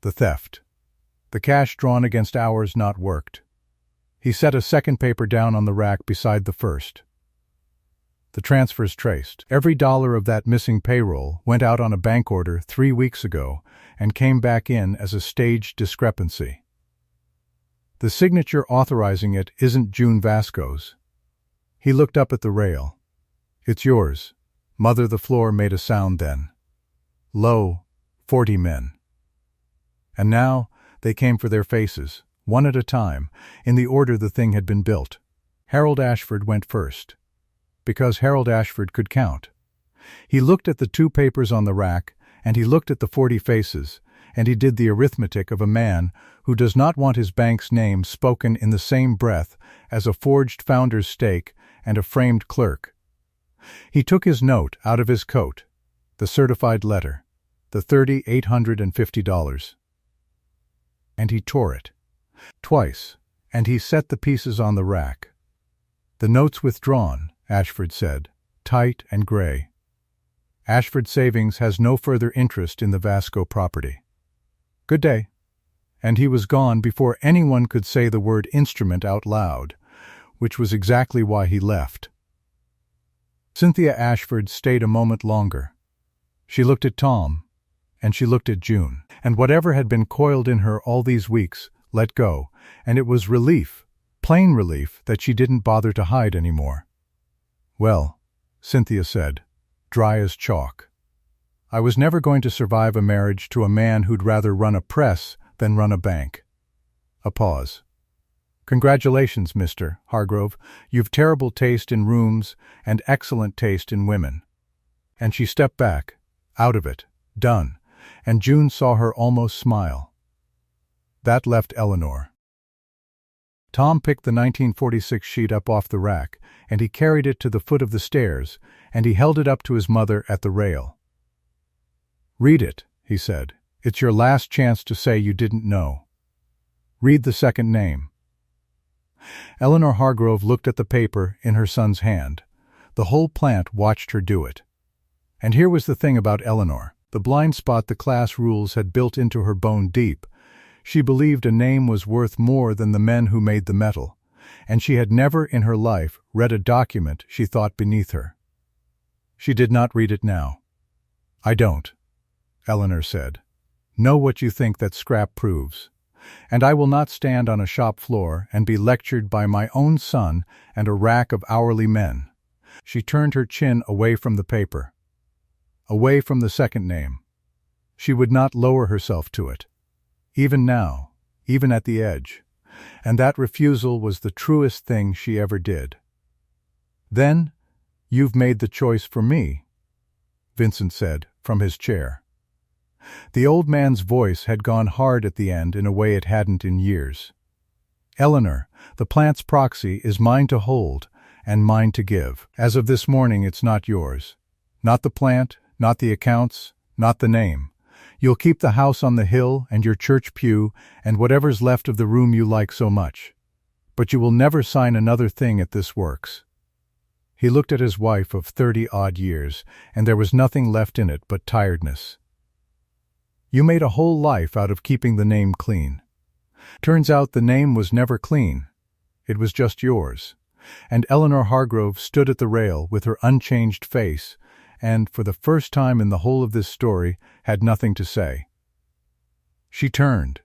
"The theft. The cash drawn against hours not worked." He set a second paper down on the rack beside the first. "The transfers traced. Every dollar of that missing payroll went out on a bank order 3 weeks ago and came back in as a staged discrepancy. The signature authorizing it isn't June Vasko's." He looked up at the rail. "It's yours." Mother the floor made a sound then. Lo, 40 men. And now they came for their faces, one at a time, in the order the thing had been built. Harold Ashford went first, because Harold Ashford could count. He looked at the 2 papers on the rack, and he looked at the 40 faces, and he did the arithmetic of a man who does not want his bank's name spoken in the same breath as a forged founder's stake and a framed clerk. He took his note out of his coat, the certified letter, the $3,850. And he tore it. Twice, and he set the pieces on the rack. "The note's withdrawn," Ashford said, tight and gray. "Ashford Savings has no further interest in the Vasko property. Good day." And he was gone before anyone could say the word instrument out loud, which was exactly why he left. Cynthia Ashford stayed a moment longer. She looked at Tom, and she looked at June, and whatever had been coiled in her all these weeks let go, and it was relief, plain relief, that she didn't bother to hide anymore. "Well," Cynthia said, dry as chalk, "I was never going to survive a marriage to a man who'd rather run a press than run a bank." A pause. "Congratulations, Mr. Hargrove. You've terrible taste in rooms and excellent taste in women." And she stepped back, out of it, done, and June saw her almost smile. That left Eleanor. Tom picked the 1946 sheet up off the rack, and he carried it to the foot of the stairs, and he held it up to his mother at the rail. "Read it," he said. "It's your last chance to say you didn't know. Read the second name." Eleanor Hargrove looked at the paper in her son's hand. The whole plant watched her do it. And here was the thing about Eleanor, the blind spot the class rules had built into her bone deep. She believed a name was worth more than the men who made the metal, and she had never in her life read a document she thought beneath her. She did not read it now. "I don't," Eleanor said, "know what you think that scrap proves. And I will not stand on a shop floor and be lectured by my own son and a rack of hourly men." She turned her chin away from the paper, away from the second name. She would not lower herself to it, even now, even at the edge, and that refusal was the truest thing she ever did. "Then, you've made the choice for me," Vincent said from his chair. The old man's voice had gone hard at the end in a way it hadn't in years. "Eleanor, the plant's proxy is mine to hold and mine to give. As of this morning, it's not yours. Not the plant, not the accounts, not the name. You'll keep the house on the hill and your church pew and whatever's left of the room you like so much. But you will never sign another thing at this works." He looked at his wife of 30-odd years, and there was nothing left in it but tiredness. "You made a whole life out of keeping the name clean. Turns out the name was never clean. It was just yours." And Eleanor Hargrove stood at the rail with her unchanged face, and, for the first time in the whole of this story, had nothing to say. She turned.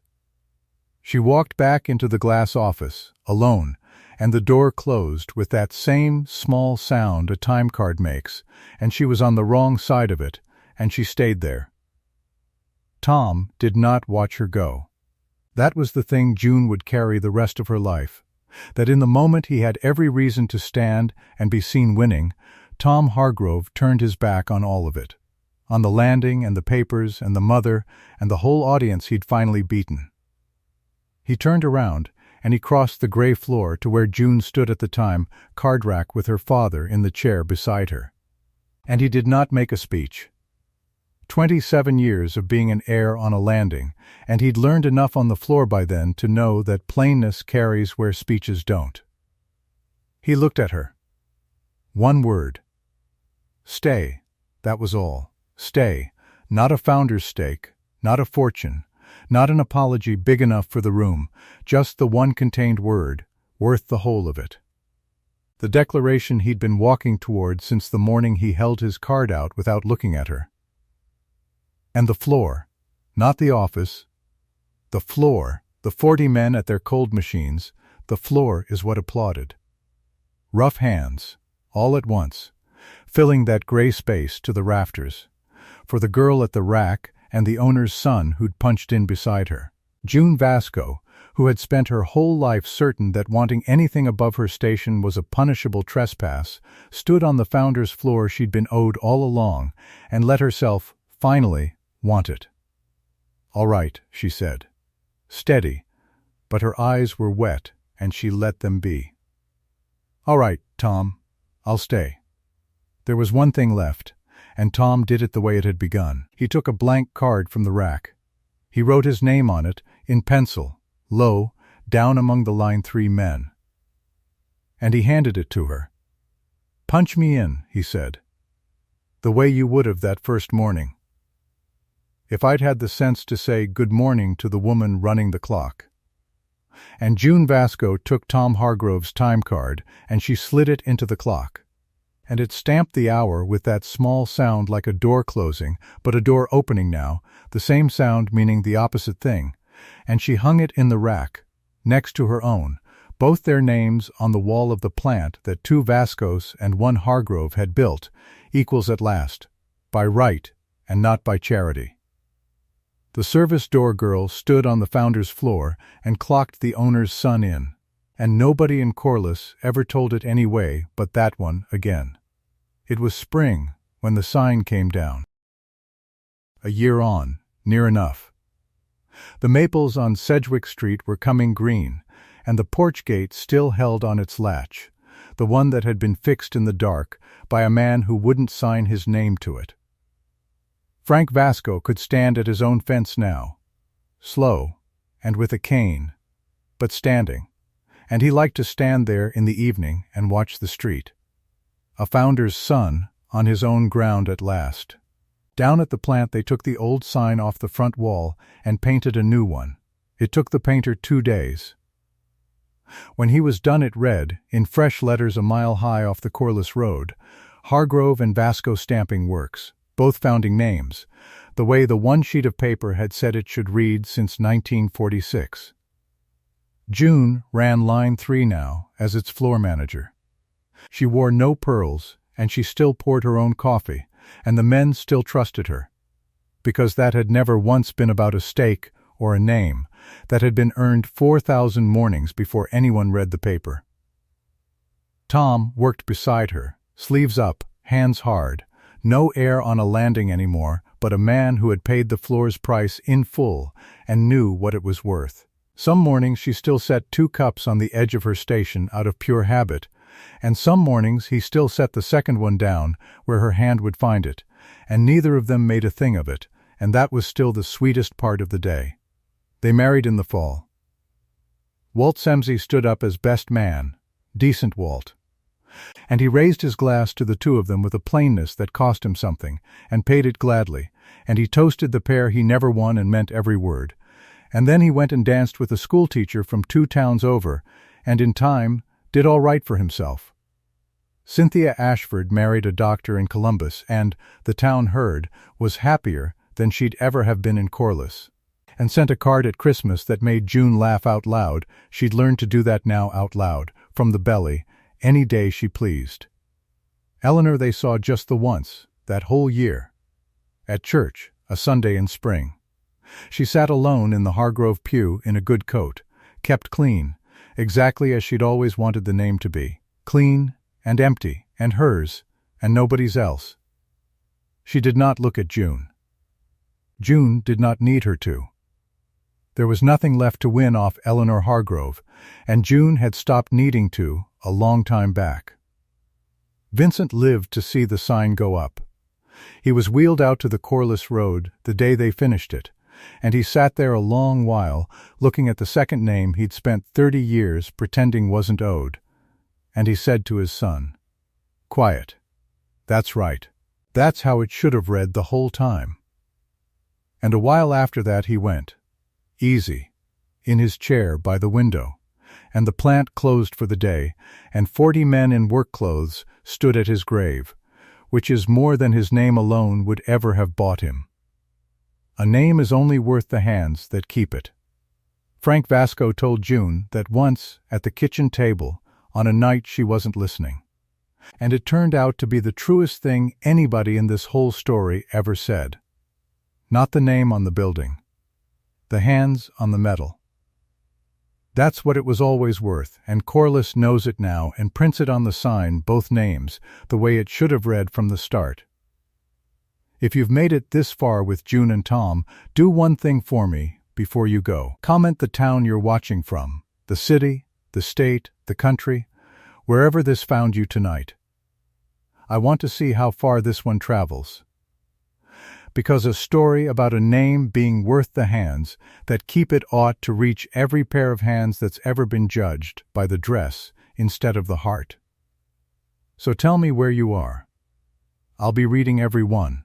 She walked back into the glass office, alone, and the door closed with that same small sound a time card makes, and she was on the wrong side of it, and she stayed there. Tom did not watch her go. That was the thing June would carry the rest of her life. that in the moment he had every reason to stand and be seen winning, Tom Hargrove turned his back on all of it. On the landing and the papers and the mother and the whole audience he'd finally beaten. He turned around, and he crossed the gray floor to where June stood at the time, card rack with her father in the chair beside her. And he did not make a speech. 27 years of being an heir on a landing, and he'd learned enough on the floor by then to know that plainness carries where speeches don't. He looked at her. One word. Stay. That was all. Stay. Not a founder's stake, not a fortune, not an apology big enough for the room, just the one contained word, worth the whole of it. The declaration he'd been walking toward since the morning he held his card out without looking at her. And the floor, not the office, the floor, the 40 men at their cold machines, the floor is what applauded. Rough hands, all at once, filling that gray space to the rafters, for the girl at the rack and the owner's son who'd punched in beside her. June Vasko, who had spent her whole life certain that wanting anything above her station was a punishable trespass, stood on the founder's floor she'd been owed all along and let herself, finally, want it. All right, she said. Steady, but her eyes were wet and she let them be. All right, Tom, I'll stay. There was one thing left, and Tom did it the way it had begun. He took a blank card from the rack. He wrote his name on it, in pencil, low, down among the line 3 men. And he handed it to her. Punch me in, he said. The way you would have that first morning. If I'd had the sense to say good morning to the woman running the clock. And June Vasko took Tom Hargrove's time card, and she slid it into the clock. And it stamped the hour with that small sound like a door closing, but a door opening now, the same sound meaning the opposite thing, and she hung it in the rack, next to her own, both their names on the wall of the plant that 2 Vaskos and 1 Hargrove had built, equals at last, by right and not by charity. The service door girl stood on the founder's floor and clocked the owner's son in, and nobody in Corliss ever told it any way but that one again. It was spring when the sign came down. A year on, near enough. The maples on Sedgwick Street were coming green, and the porch gate still held on its latch, the one that had been fixed in the dark by a man who wouldn't sign his name to it. Frank Vasko could stand at his own fence now, slow and with a cane, but standing, and he liked to stand there in the evening and watch the street. A founder's son on his own ground at last. Down at the plant they took the old sign off the front wall and painted a new one. It took the painter 2 days. When he was done it read, in fresh letters a mile high off the Corliss Road, Hargrove and Vasko Stamping Works, both founding names, the way the one sheet of paper had said it should read since 1946. June ran line 3 now as its floor manager. She wore no pearls, and she still poured her own coffee, and the men still trusted her, because that had never once been about a stake or a name that had been earned 4,000 mornings before anyone read the paper. Tom worked beside her, sleeves up, hands hard, no air on a landing anymore, but a man who had paid the floor's price in full and knew what it was worth. Some mornings she still set 2 cups on the edge of her station out of pure habit, and some mornings he still set the second one down where her hand would find it, and neither of them made a thing of it, and that was still the sweetest part of the day. They married in the fall. Walt Semsey stood up as best man, decent Walt, and he raised his glass to the 2 of them with a plainness that cost him something, and paid it gladly, and he toasted the pair he never won and meant every word, and then he went and danced with a schoolteacher from 2 towns over, and in time did all right for himself. Cynthia Ashford married a doctor in Columbus and, the town heard, was happier than she'd ever have been in Corliss, and sent a card at Christmas that made June laugh out loud. She'd learned to do that now out loud, from the belly, any day she pleased. Eleanor they saw just the once, that whole year. At church, a Sunday in spring. She sat alone in the Hargrove pew in a good coat, kept clean, exactly as she'd always wanted the name to be. Clean and empty, and hers, and nobody's else. She did not look at June. June did not need her to. There was nothing left to win off Eleanor Hargrove, and June had stopped needing to a long time back. Vincent lived to see the sign go up. He was wheeled out to the Corliss Road the day they finished it, and he sat there a long while looking at the second name he'd spent 30 years pretending wasn't owed, and he said to his son, "Quiet. That's right. That's how it should have read the whole time." And a while after that he went, easy, in his chair by the window, and the plant closed for the day, and 40 men in work clothes stood at his grave, which is more than his name alone would ever have bought him. A name is only worth the hands that keep it. Frank Vasko told June that once, at the kitchen table, on a night she wasn't listening. And it turned out to be the truest thing anybody in this whole story ever said. Not the name on the building. The hands on the metal. That's what it was always worth, and Corliss knows it now and prints it on the sign, both names, the way it should have read from the start. If you've made it this far with June and Tom, do one thing for me before you go. Comment the town you're watching from, the city, the state, the country, wherever this found you tonight. I want to see how far this one travels. Because a story about a name being worth the hands that keep it ought to reach every pair of hands that's ever been judged by the dress instead of the heart. So tell me where you are. I'll be reading every one.